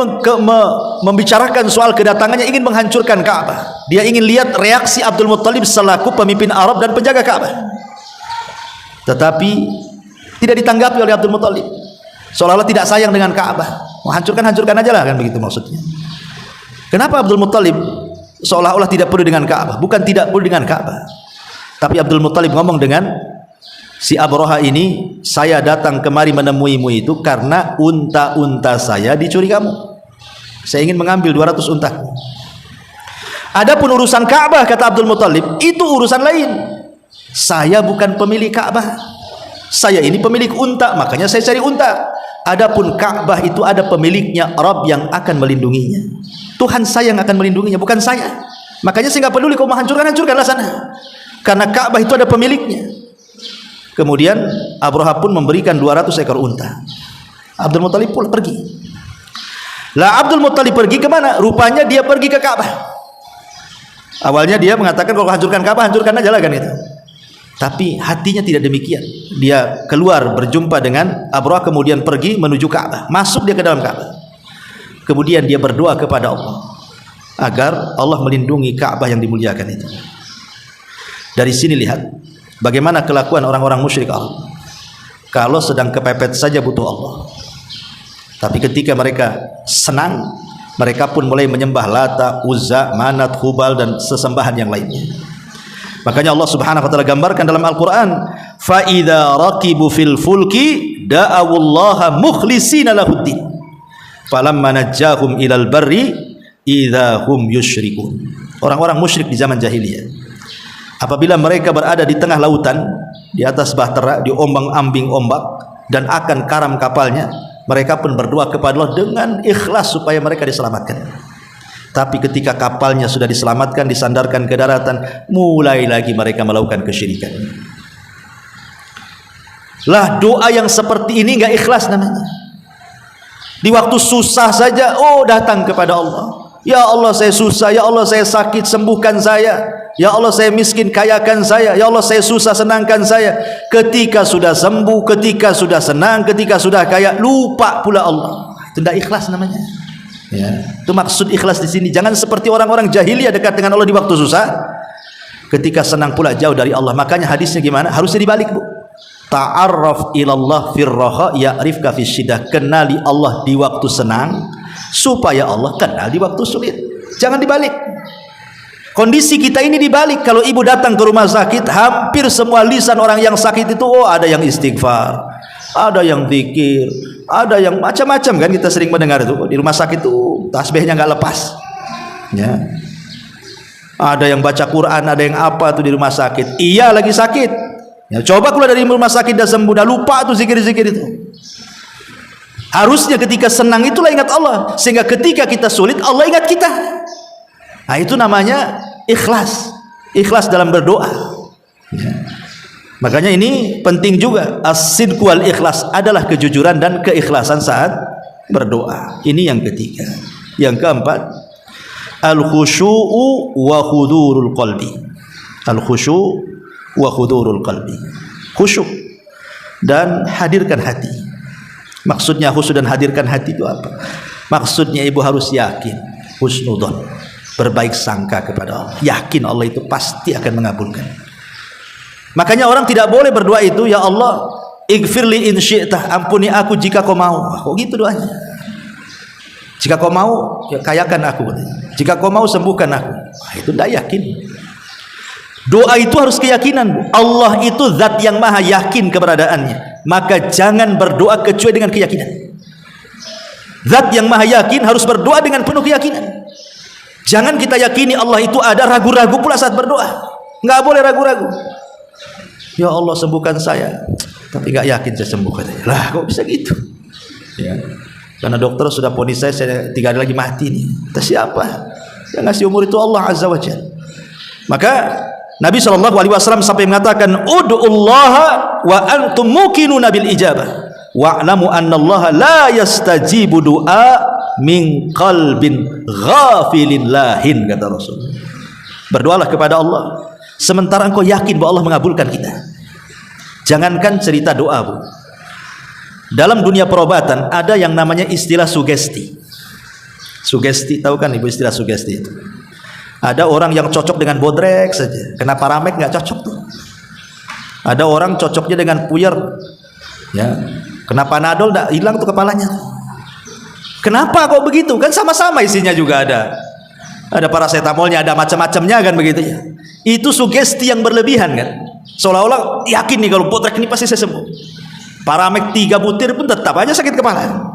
membicarakan soal kedatangannya, ingin menghancurkan Ka'bah. Dia ingin lihat reaksi Abdul Muthalib selaku pemimpin Arab dan penjaga Ka'bah. Tetapi tidak ditanggapi oleh Abdul Muthalib. Seolah-olah tidak sayang dengan Ka'bah. Mau hancurkan aja lah, kan begitu maksudnya. Kenapa Abdul Muthalib seolah-olah tidak peduli dengan Ka'bah? Bukan tidak peduli dengan Ka'bah, tapi Abdul Muthalib ngomong dengan si Abraha ini, saya datang kemari menemuimu itu karena unta-unta saya dicuri kamu. Saya ingin mengambil 200 untaku. Adapun urusan Ka'bah, kata Abdul Muthalib, itu urusan lain. Saya bukan pemilik Ka'bah. Saya ini pemilik unta, makanya saya cari unta. Adapun Ka'bah itu ada pemiliknya, Rabb yang akan melindunginya. Tuhan saya yang akan melindunginya, bukan saya. Makanya saya nggak peduli kau mau hancurkanlah sana. Karena Ka'bah itu ada pemiliknya. Kemudian Abraha pun memberikan 200 ekor unta. Abdul Muthalib pun pergi. Lah Abdul Muthalib pergi kemana? Rupanya dia pergi ke Ka'bah. Awalnya dia mengatakan kalau hancurkan Ka'bah, hancurkan aja lah kan itu. Tapi hatinya tidak demikian. Dia keluar berjumpa dengan Abraha, kemudian pergi menuju Ka'bah. Masuk dia ke dalam Ka'bah. Kemudian dia berdoa kepada Allah agar Allah melindungi Ka'bah yang dimuliakan itu. Dari sini lihat bagaimana kelakuan orang-orang musyrik Arab. Kalau sedang kepepet saja butuh Allah. Tapi ketika mereka senang, mereka pun mulai menyembah Lata, Uzza, Manat, Hubal dan sesembahan yang lainnya. Makanya Allah Subhanahu wa taala gambarkan dalam Al-Qur'an, fa idza raqibu fil fulki da'awullaha mukhlishina lahuddin. Falamma najjahum ilal barri idza hum yusyrikun. Orang-orang musyrik di zaman jahiliyah, apabila mereka berada di tengah lautan, di atas bahtera, di ombang-ambing ombak dan akan karam kapalnya, mereka pun berdoa kepada Allah dengan ikhlas supaya mereka diselamatkan. Tapi ketika kapalnya sudah diselamatkan, disandarkan ke daratan, mulai lagi mereka melakukan kesyirikan. Lah doa yang seperti ini enggak ikhlas namanya. Di waktu susah saja, oh datang kepada Allah. Ya Allah saya susah, ya Allah saya sakit, sembuhkan saya. Ya Allah saya miskin, kayakan saya. Ya Allah saya susah, senangkan saya. Ketika sudah sembuh, ketika sudah senang, ketika sudah kaya, lupa pula Allah. Itu tidak ikhlas namanya. Ya, itu maksud ikhlas di sini. Jangan seperti orang-orang jahiliyah dekat dengan Allah di waktu susah, ketika senang pula jauh dari Allah. Makanya hadisnya gimana? Harusnya dibalik, Bu. Ta'arraf ilallah firraha ya'rifka fisyiddah. Kenali Allah di waktu senang supaya Allah kenal di waktu sulit. Jangan dibalik. Kondisi kita ini dibalik. Kalau ibu datang ke rumah sakit, hampir semua lisan orang yang sakit itu, oh ada yang istighfar, ada yang zikir, ada yang macam-macam kan. Kita sering mendengar itu di rumah sakit itu tasbihnya nggak lepas ya. Ada yang baca Quran, ada yang apa tuh di rumah sakit. Iya lagi sakit ya, coba keluar dari rumah sakit dah sembuh, dah lupa tuh zikir-zikir itu. Harusnya ketika senang itulah ingat Allah, sehingga ketika kita sulit Allah ingat kita. Nah itu namanya ikhlas. Ikhlas dalam berdoa ya. Makanya ini penting juga. As-sidq wal ikhlas adalah kejujuran dan keikhlasan saat berdoa. Ini yang ketiga. Yang keempat, al-khusyu'u wa hudurul qalbi. Al-khusyu' wa hudurul qalbi. Khusyuk dan hadirkan hati. Maksudnya khusyuk dan hadirkan hati itu apa? Maksudnya ibu harus yakin, husnudzon, berbaik sangka kepada Allah. Yakin Allah itu pasti akan mengabulkan. Makanya orang tidak boleh berdoa itu, ya Allah ighfirli in syi'tah, ampuni aku jika kau mau. Kok gitu doanya? Jika kau mau ya kayakan aku, jika kau mau sembuhkan aku. Nah, itu tidak yakin. Doa itu harus keyakinan. Allah itu zat yang maha yakin keberadaannya, maka jangan berdoa kecuali dengan keyakinan. Zat yang maha yakin harus berdoa dengan penuh keyakinan. Jangan kita yakini Allah itu ada, ragu-ragu pula saat berdoa. Nggak boleh ragu-ragu. Ya Allah sembuhkan saya, tapi nggak yakin saya sembuh katanya. Lah kok bisa gitu ya? Karena dokter sudah vonis saya 3 hari lagi mati nih. Kata siapa yang ngasih umur itu? Allah Azza wa Jalla. Maka Nabi SAW sampai mengatakan, ud'ullaha wa antum muqinuna bil ijabah wa'lamu annallaha la yastajibu du'a min qalbin ghafilin lahin, kata Rasul. Berdoalah kepada Allah sementara engkau yakin bahwa Allah mengabulkan kita. Jangankan cerita doa, Bu. Dalam dunia perobatan ada yang namanya istilah sugesti. Sugesti, tahu kan Ibu istilah sugesti itu? Ada orang yang cocok dengan bodrek saja, kena paramek nggak cocok tuh. Ada orang cocoknya dengan puyer, ya, kena panadol nggak hilang tuh kepalanya. Kenapa kok begitu? Kan sama-sama isinya juga ada paracetamolnya, ada macam-macamnya kan begitu ya. Itu sugesti yang berlebihan kan. Seolah-olah yakin nih kalau bodrek ini pasti saya sembuh. Paramek 3 butir pun tetap aja sakit kepala.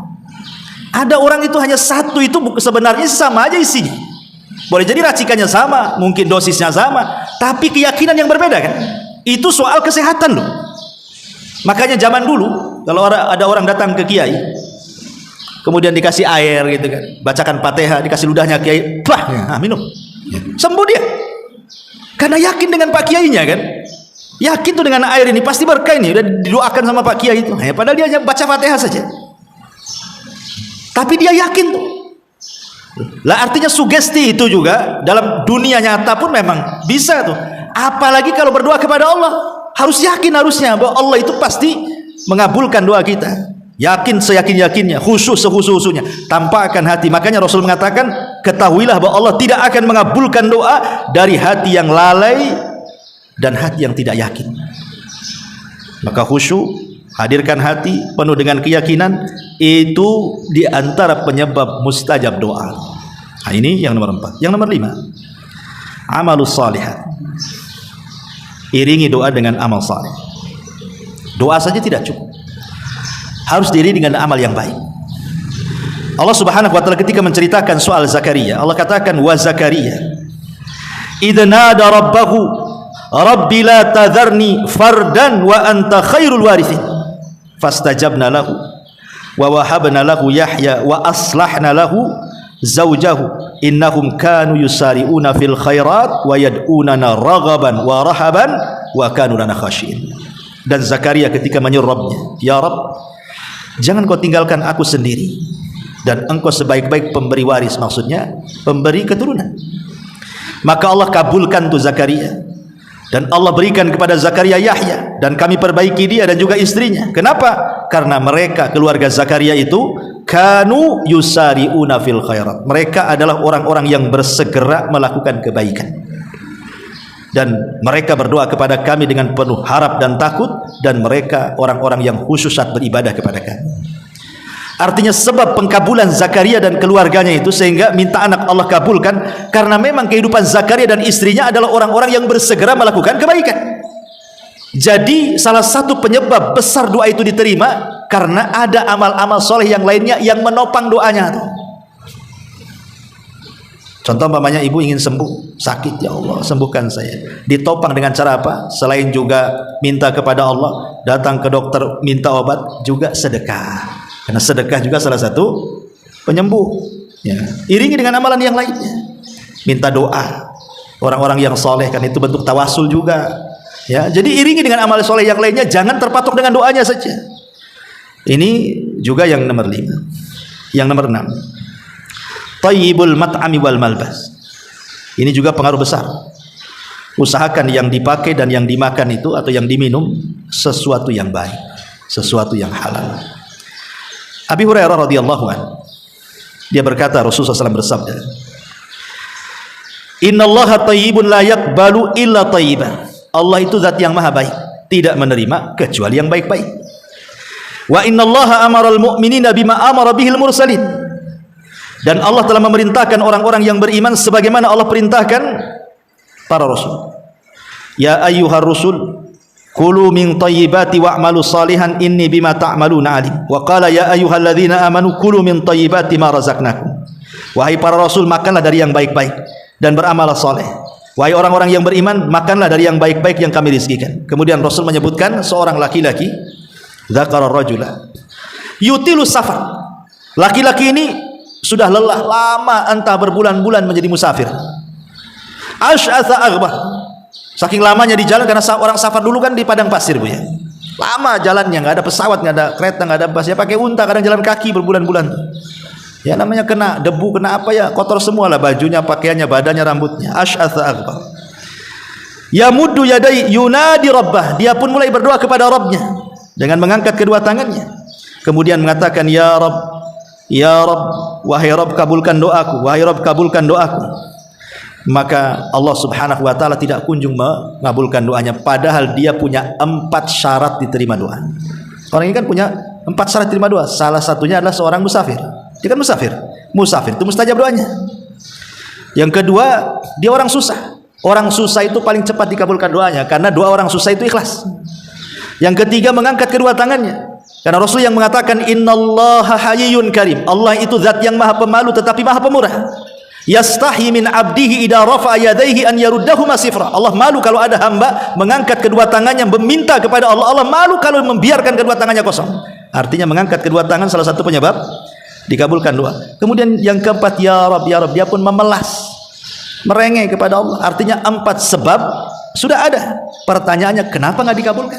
Ada orang itu hanya satu, itu sebenarnya sama aja isinya. Boleh jadi racikannya sama, mungkin dosisnya sama, tapi keyakinan yang berbeda kan. Itu soal kesehatan loh. Makanya zaman dulu kalau ada orang datang ke kiai, kemudian dikasih air gitu kan, bacakan Fatihah, dikasih ludahnya kiai, bah, nah, minum, sembuh dia. Karena yakin dengan Pak Kiainya kan. Yakin tuh dengan air ini pasti berkah ini, udah didoakan sama Pak Kiai itu. Ya, padahal dia hanya baca Fatihah saja. Tapi dia yakin tuh. Lah artinya sugesti itu juga dalam dunia nyata pun memang bisa tuh. Apalagi kalau berdoa kepada Allah, harus yakin harusnya bahwa Allah itu pasti mengabulkan doa kita. Yakin seyakin-yakinnya, khusyuk sekhusyuk-khusyuknya, tampakkan hati. Makanya Rasul mengatakan, ketahuilah bahwa Allah tidak akan mengabulkan doa dari hati yang lalai dan hati yang tidak yakin. Maka khusyuk, hadirkan hati penuh dengan keyakinan, itu di antara penyebab mustajab doa. Nah, ini yang nomor 4. Yang nomor 5, amalus salihat. Iringi doa dengan amal saleh. Doa saja tidak cukup, harus diiringi dengan amal yang baik. Allah Subhanahu wa taala ketika menceritakan soal Zakaria, Allah katakan, wa Zakaria idza nada rabbahu rabbi la tadharni fardan wa anta khairul warithin fastajabna lahu wa wahabna lahu Yahya wa aslahna lahu zawjahu innahum kanu yusari'una fil khairat wa yad'unana raghaban wa rahaban wa kanu lana khashiin. Dan Zakaria ketika menyuruh Rabbnya, ya Rabb, jangan kau tinggalkan aku sendiri, dan engkau sebaik-baik pemberi waris, maksudnya pemberi keturunan. Maka Allah kabulkan tuh Zakaria, dan Allah berikan kepada Zakaria Yahya, dan kami perbaiki dia dan juga istrinya. Kenapa? Karena mereka, keluarga Zakaria itu, kanu yusari'una fil khairat, mereka adalah orang-orang yang bersegera melakukan kebaikan, dan mereka berdoa kepada kami dengan penuh harap dan takut, dan mereka orang-orang yang khusus saat beribadah kepada kami. Artinya sebab pengkabulan Zakaria dan keluarganya itu, sehingga minta anak Allah kabulkan, karena memang kehidupan Zakaria dan istrinya adalah orang-orang yang bersegera melakukan kebaikan. Jadi salah satu penyebab besar doa itu diterima karena ada amal-amal soleh yang lainnya yang menopang doanya tuh. Contoh umpamanya ibu ingin sembuh, sakit, ya Allah sembuhkan saya. Ditopang dengan cara apa? Selain juga minta kepada Allah, datang ke dokter minta obat, juga sedekah. Karena sedekah juga salah satu penyembuh. Ya. Iringi dengan amalan yang lainnya. Minta doa orang-orang yang soleh, kan itu bentuk tawasul juga. Ya, jadi iringi dengan amal soleh yang lainnya, jangan terpatok dengan doanya saja. Ini juga yang nomor 5. Yang nomor 6, thayyibul mat'ami wal malbas. Ini juga pengaruh besar. Usahakan yang dipakai dan yang dimakan itu atau yang diminum sesuatu yang baik, sesuatu yang halal. Abi Hurairah radhiyallahu anhu, dia berkata, Rasulullah SAW bersabda, innallaha thayyibun la yaqbalu illa thayyiban. Allah itu zat yang maha baik, tidak menerima kecuali yang baik-baik. Wa innallaha amaral mu'minina bima amara bihil mursalin. Dan Allah telah memerintahkan orang-orang yang beriman sebagaimana Allah perintahkan para rasul. Ya ayyuhar rusul kulu min thayyibati wa'malu salihan inni bima ta'maluna alim. Wa qala ya ayyuhalladzina amanu kulu min thayyibati ma razaqnakum. Wahai para rasul, makanlah dari yang baik-baik dan beramal saleh. Wahai orang-orang yang beriman, makanlah dari yang baik-baik yang kami rizkikan. Kemudian Rasul menyebutkan seorang laki-laki, dzakara rajula yutilu safar. Laki-laki ini sudah lelah lama, entah berbulan-bulan menjadi musafir. Asy'atha aghbar. Saking lamanya di jalan, karena orang safar dulu kan di padang pasir, Bu ya. Lama jalannya, enggak ada pesawat, enggak ada kereta, enggak ada bus, ya pakai unta, kadang jalan kaki berbulan-bulan. Ya namanya kena debu, kena apa ya, kotor semua lah bajunya, pakaiannya, badannya, rambutnya. Asy'atha aghbar. Yamuddu yadai yunadi rabbah. Dia pun mulai berdoa kepada Rabbnya dengan mengangkat kedua tangannya. Kemudian mengatakan, ya Rabb, ya Rabb, wahai Rabb kabulkan doaku, wahai Rabb kabulkan doaku. Maka Allah Subhanahu wa taala tidak kunjung mengabulkan doanya, padahal dia punya 4 syarat diterima doa. Orang ini kan punya 4 syarat diterima doa. Salah satunya adalah seorang musafir. Dia kan musafir. Musafir itu mustajab doanya. Yang kedua, dia orang susah. Orang susah itu paling cepat dikabulkan doanya, karena doa orang susah itu ikhlas. Yang ketiga, mengangkat kedua tangannya, karena Rasul yang mengatakan innallaha hayyun karim. Allah itu zat yang maha pemalu tetapi maha pemurah. Yastahi min abdihi idza rafa'a yadayhi an yaruddahuma sifra. Allah malu kalau ada hamba mengangkat kedua tangannya meminta kepada Allah. Allah malu kalau membiarkan kedua tangannya kosong. Artinya mengangkat kedua tangan salah satu penyebab dikabulkan doa. Kemudian yang keempat, ya Rabb, ya Rabb, dia pun memelas, merengek kepada Allah. Artinya 4 sebab sudah ada. Pertanyaannya, kenapa nggak dikabulkan?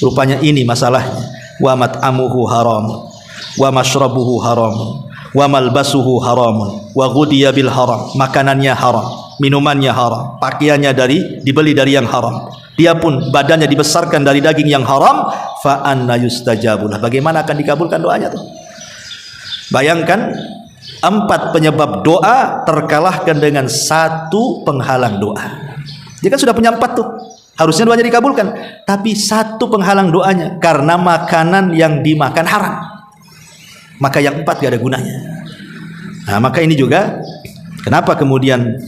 Rupanya ini masalahnya. Wa mat'amuhu haramun, wa mashrabuhu haramun, wa malbasuhu haramun, wa ghudiya bil haram. Makanannya haram, minumannya haram, pakaiannya dibeli dari yang haram. Dia pun badannya dibesarkan dari daging yang haram. Fa anna yustajabulah. Bagaimana akan dikabulkan doanya tuh? Bayangkan 4 penyebab doa terkalahkan dengan 1 penghalang doa. Dia kan sudah punya 4 tuh. Harusnya doanya dikabulkan. Tapi satu penghalang doanya, karena makanan yang dimakan haram. Maka yang 4 gak ada gunanya. Nah, maka ini juga kenapa kemudian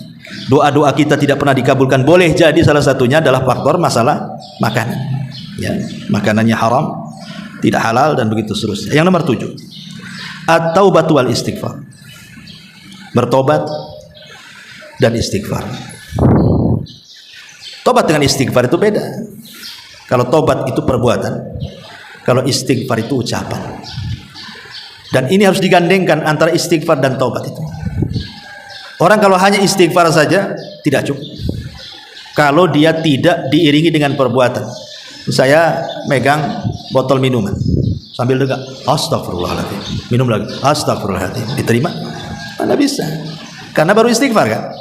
doa-doa kita tidak pernah dikabulkan. Boleh jadi salah satunya adalah faktor masalah makanan. Ya, makanannya haram, tidak halal, dan begitu seterusnya. Yang nomor 7, at-taubatu wal istighfar. Bertobat dan istighfar. Tobat dengan istighfar itu beda. Kalau tobat itu perbuatan, kalau istighfar itu ucapan. Dan ini harus digandengkan antara istighfar dan tobat itu. Orang kalau hanya istighfar saja tidak cukup. Kalau dia tidak diiringi dengan perbuatan. Saya megang botol minuman sambil dengar astagfirullahaladzim, minum lagi astagfirullahaladzim, diterima? Mana bisa? Karena baru istighfar kan.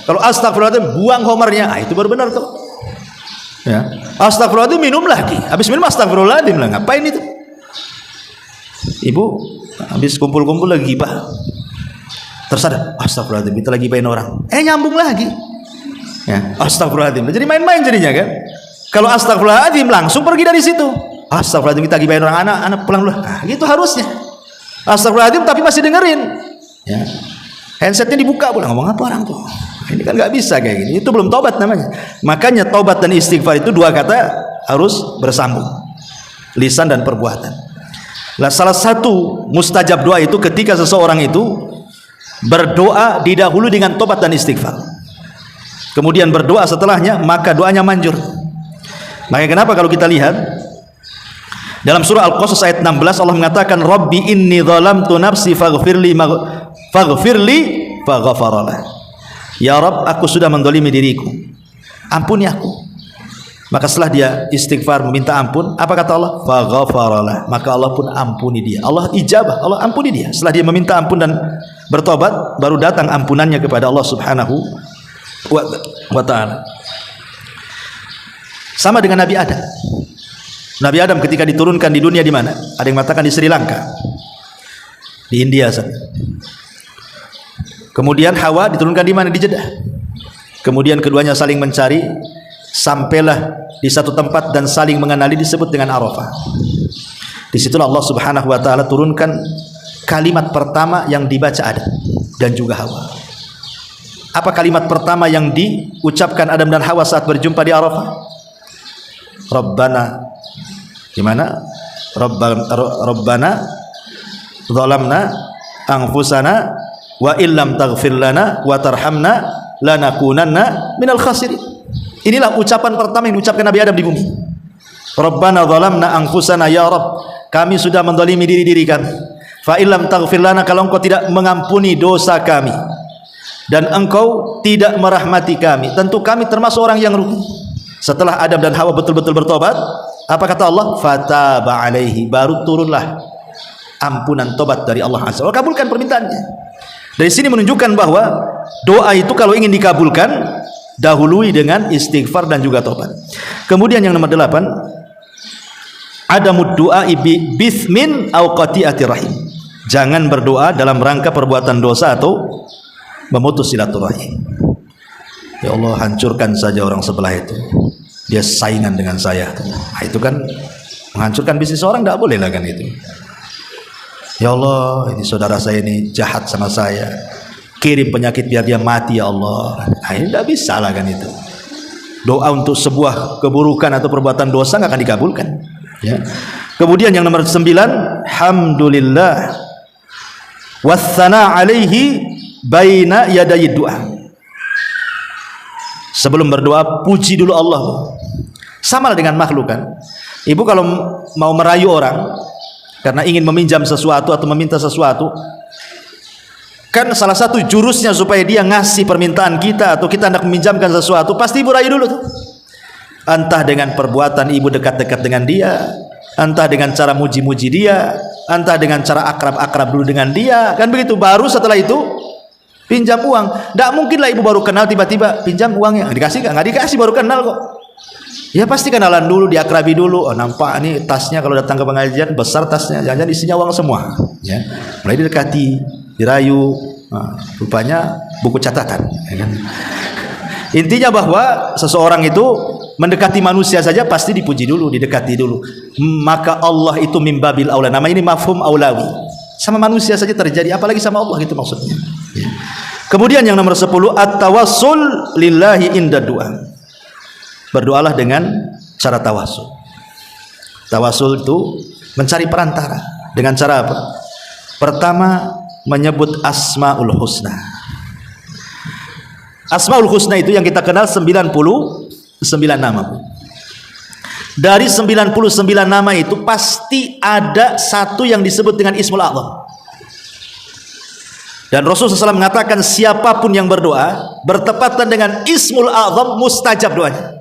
Kalau astagfirullahaladzim buang homernya, itu baru benar tuh. Ya, astagfirullahaladzim minum lagi, habis minum astagfirullahaladzim lah, ngapain itu? Ibu habis kumpul-kumpul lagi gibah, tersadar astagfirullahaladzim, kita lagi gibahin orang, nyambung lagi. Ya, astagfirullahaladzim, jadi main-main jadinya kan. Kalau astagfirullahaladzim langsung pergi dari situ. Astagfirullahaladzim, kita gibahin orang, anak pulang dulu. Nah, gitu harusnya. Astagfirullahaladzim tapi masih dengerin. Ya. Handsetnya dibuka pula, ngomong apa orang tuh? Ini kan nggak bisa kayak gini. Itu belum tobat namanya. Makanya tobat dan istighfar itu dua kata harus bersambung, lisan dan perbuatan. Nah, salah satu mustajab doa itu ketika seseorang itu berdoa didahului dengan tobat dan istighfar, kemudian berdoa setelahnya, maka doanya manjur. Makanya kenapa kalau kita lihat dalam surah Al-Qasas ayat 16 Allah mengatakan Rabbi inni zalamtu nafsi faghfirli faghfaralah. Ya Rabb, aku sudah mendolimi diriku, ampuni aku. Maka setelah dia istighfar meminta ampun, apa kata Allah? Faghfaralah. Maka Allah pun ampuni dia. Allah ijabah, Allah ampuni dia. Setelah dia meminta ampun dan bertobat, baru datang ampunannya kepada Allah Subhanahu wa ta'ala. Sama dengan Nabi Adam. Nabi Adam ketika diturunkan di dunia di mana? Ada yang mengatakan di Sri Lanka, di India sana. Kemudian Hawa diturunkan di mana? Di Jeddah. Kemudian keduanya saling mencari, sampailah di satu tempat dan saling mengenali, disebut dengan Arafah. Disitulah Allah Subhanahu wa ta'ala turunkan kalimat pertama yang dibaca Adam dan juga Hawa. Apa kalimat pertama yang diucapkan Adam dan Hawa saat berjumpa di Arafah? Rabbana, gimana? Rabbana zalamna anfusana wa illam taghfir lana wa tarhamna lanakunanna minal khasirin. Inilah ucapan pertama yang diucapkan Nabi Adam di bumi. Rabbana zalamna anfusana, ya Rabb, kami sudah menzalimi diri kami. Fa illam taghfir lana, kalau engkau tidak mengampuni dosa kami dan engkau tidak merahmati kami, tentu kami termasuk orang yang rugi. Setelah Adam dan Hawa betul-betul bertobat, apa kata Allah? Fataba alaihi, baru turunlah ampunan tobat dari Allah Azza wa Jalla, kabulkan permintaannya. Dari sini menunjukkan bahwa doa itu kalau ingin dikabulkan, dahului dengan istighfar dan juga tobat. Kemudian yang nomor 8, adamud du'a bismin aw qati'ati rahim. Jangan berdoa dalam rangka perbuatan dosa atau memutus silaturahim. Ya Allah, hancurkan saja orang sebelah itu, dia saingan dengan saya. Nah, itu kan menghancurkan bisnis orang, tidak boleh lah kan itu. Ya Allah, ini saudara saya ini jahat sama saya, kirim penyakit biar dia mati ya Allah. Nah, ini tidak bisa lah kan itu. Doa untuk sebuah keburukan atau perbuatan dosa nggak akan dikabulkan. Ya. Kemudian yang nomor 9, hamdulillah wassana alaihi baina yadayi doa. Sebelum berdoa, puji dulu Allah. Sama dengan makhluk kan. Ibu kalau mau merayu orang karena ingin meminjam sesuatu atau meminta sesuatu, kan salah satu jurusnya supaya dia ngasih permintaan kita atau kita hendak meminjamkan sesuatu, pasti ibu rayu dulu tuh. Entah dengan perbuatan ibu dekat-dekat dengan dia, entah dengan cara muji-muji dia, entah dengan cara akrab-akrab dulu dengan dia, kan begitu. Baru setelah itu pinjam uang. Tidak mungkinlah ibu baru kenal tiba-tiba pinjam uangnya. Dikasih nggak dikasih, baru kenal kok. Ya pasti kenalan dulu, diakrabi dulu. Oh, nampak nih tasnya kalau datang ke pengajian besar tasnya, jangan-jangan isinya uang semua. Ya, mulai didekati, dirayu. Nah, rupanya buku catatan. Ya kan? Intinya bahwa seseorang itu mendekati manusia saja pasti dipuji dulu, didekati dulu. Maka Allah itu mimbabil aula. Nama ini mafhum aulawi. Sama manusia saja terjadi, apalagi sama Allah, gitu maksudnya. Ya. Kemudian yang nomor 10, at-tawassul lillahi inda du'a. Berdoalah dengan cara tawassul. Tawassul itu mencari perantara. Dengan cara apa? Pertama, menyebut Asmaul Husna. Asmaul Husna itu yang kita kenal 99 nama. Dari 99 nama itu pasti ada satu yang disebut dengan Ismul A'zam. Dan Rasulullah SAW mengatakan siapapun yang berdoa bertepatan dengan Ismul A'zam mustajab doanya.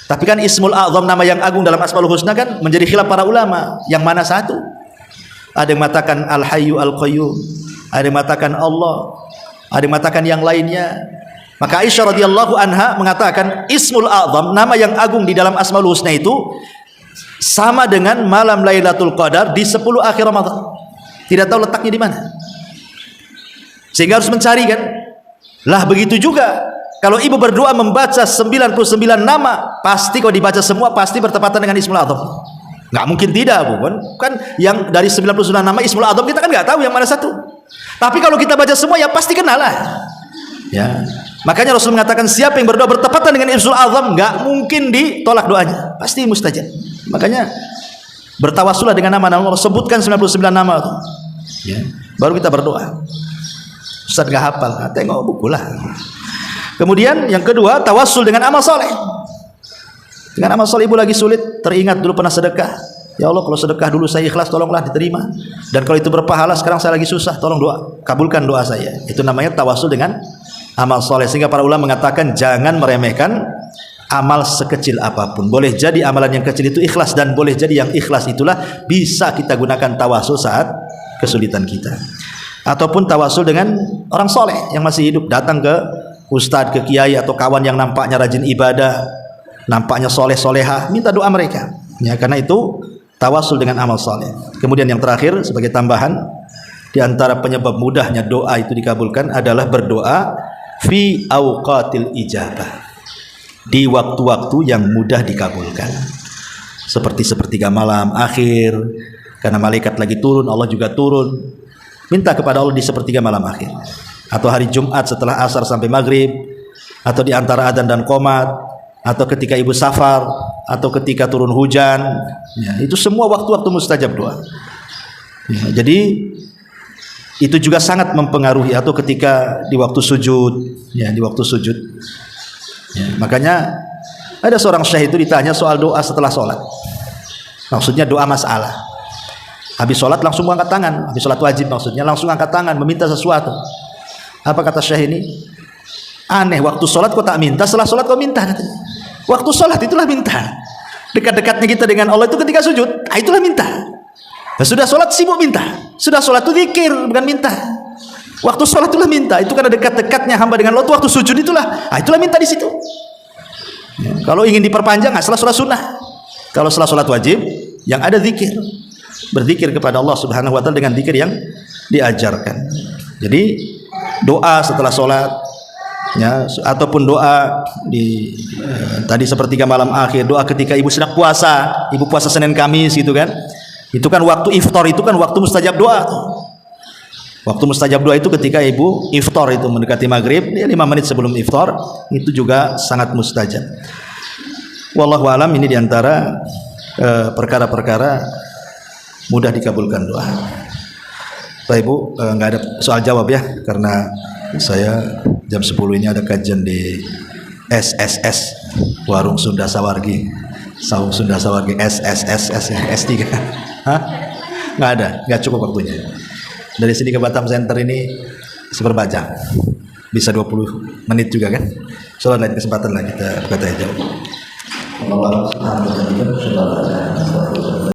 Tapi kan Ismul A'zam, nama yang agung dalam Asmaul Husna, kan menjadi khilaf para ulama. Yang mana satu? Ada yang mengatakan Al-Hayyu Al-Qayyum, ada yang mengatakan Allah, ada yang mengatakan yang lainnya. Maka Aisyah radhiyallahu anha mengatakan Ismul A'zam, nama yang agung di dalam Asmaul Husna itu sama dengan malam Lailatul Qadar di 10 akhir Ramadan. Tidak tahu letaknya di mana. Sehingga harus mencari, kan? Lah begitu juga kalau ibu berdoa membaca 99 nama, pasti kalau dibaca semua pasti bertepatan dengan Ismul A'zam. Nggak mungkin tidak, Bu. Kan yang dari 99 nama Ismul A'zam kita kan nggak tahu yang mana satu. Tapi kalau kita baca semua ya pasti kenal lah. Ya. Makanya Rasul mengatakan siapa yang berdoa bertepatan dengan Ismul A'zam nggak mungkin ditolak doanya, pasti mustajab. Makanya bertawassullah dengan nama-nama Allah, sebutkan 99 nama itu. Ya. Baru kita berdoa. Ustaz nggak hafal, tengok buku lah. Kemudian yang kedua, tawassul dengan amal soleh. Dengan amal soleh, ibu lagi sulit, teringat dulu pernah sedekah. Ya Allah, kalau sedekah dulu saya ikhlas, tolonglah diterima. Dan kalau itu berpahala, sekarang saya lagi susah, tolong doa, kabulkan doa saya. Itu namanya tawassul dengan amal soleh. Sehingga para ulama mengatakan jangan meremehkan amal sekecil apapun. Boleh jadi amalan yang kecil itu ikhlas, dan boleh jadi yang ikhlas itulah bisa kita gunakan tawassul saat kesulitan kita. Ataupun tawassul dengan orang soleh yang masih hidup, datang ke ustadz, ke kiai atau kawan yang nampaknya rajin ibadah, nampaknya soleh-solehah, minta doa mereka. Ya, karena itu tawassul dengan amal soleh. Kemudian yang terakhir sebagai tambahan, di antara penyebab mudahnya doa itu dikabulkan adalah berdoa fi awqatil ijabah, di waktu-waktu yang mudah dikabulkan, seperti sepertiga malam akhir, karena malaikat lagi turun, Allah juga turun. Minta kepada Allah di sepertiga malam akhir, atau hari Jumat setelah asar sampai maghrib, atau di antara adzan dan qomat, atau ketika ibu safar, atau ketika turun hujan. Ya, itu semua waktu-waktu mustajab doa. Ya, jadi itu juga sangat mempengaruhi, atau ketika di waktu sujud, ya, di waktu sujud. Ya, makanya ada seorang syekh itu ditanya soal doa setelah sholat. Maksudnya doa masalah. Habis sholat langsung angkat tangan, habis sholat wajib maksudnya langsung angkat tangan meminta sesuatu. Apa kata syekh ini? Aneh, waktu sholat kok tak minta, setelah sholat kok minta, katanya. Waktu sholat itulah minta. Dekat-dekatnya kita dengan Allah itu ketika sujud, itulah minta. Nah, sudah sholat sibuk minta, sudah sholat itu zikir, bukan minta. Waktu sholat itulah minta, itu karena dekat-dekatnya hamba dengan Allah itu waktu sujud itulah, itulah minta di situ. Ya, kalau ingin diperpanjang, setelah sholat sunnah. Kalau setelah sholat wajib, yang ada zikir, berzikir kepada Allah Subhanahu wa taala dengan zikir yang diajarkan. Jadi doa setelah sholat, ya, ataupun doa di tadi sepertiga malam akhir, doa ketika ibu sedang puasa, ibu puasa Senin Kamis gitu kan, itu kan waktu iftar, itu kan waktu mustajab doa tuh. Waktu mustajab doa itu ketika ibu iftar, itu mendekati maghrib, ya 5 menit sebelum iftar, itu juga sangat mustajab. Wallahu alam, ini diantara perkara-perkara mudah dikabulkan doa. Baik Bu, nggak ada soal jawab ya, karena saya jam 10 ini ada kajian di SSS, Warung Sunda Sawargi, Saung Sunda Sawargi, SSS, S3. Hah? Nggak ada, nggak cukup waktunya. Dari sini ke Batam Center ini seperempat jam, bisa 20 menit juga kan. Soalnya lain kesempatan lah kita berkata jawab. Allah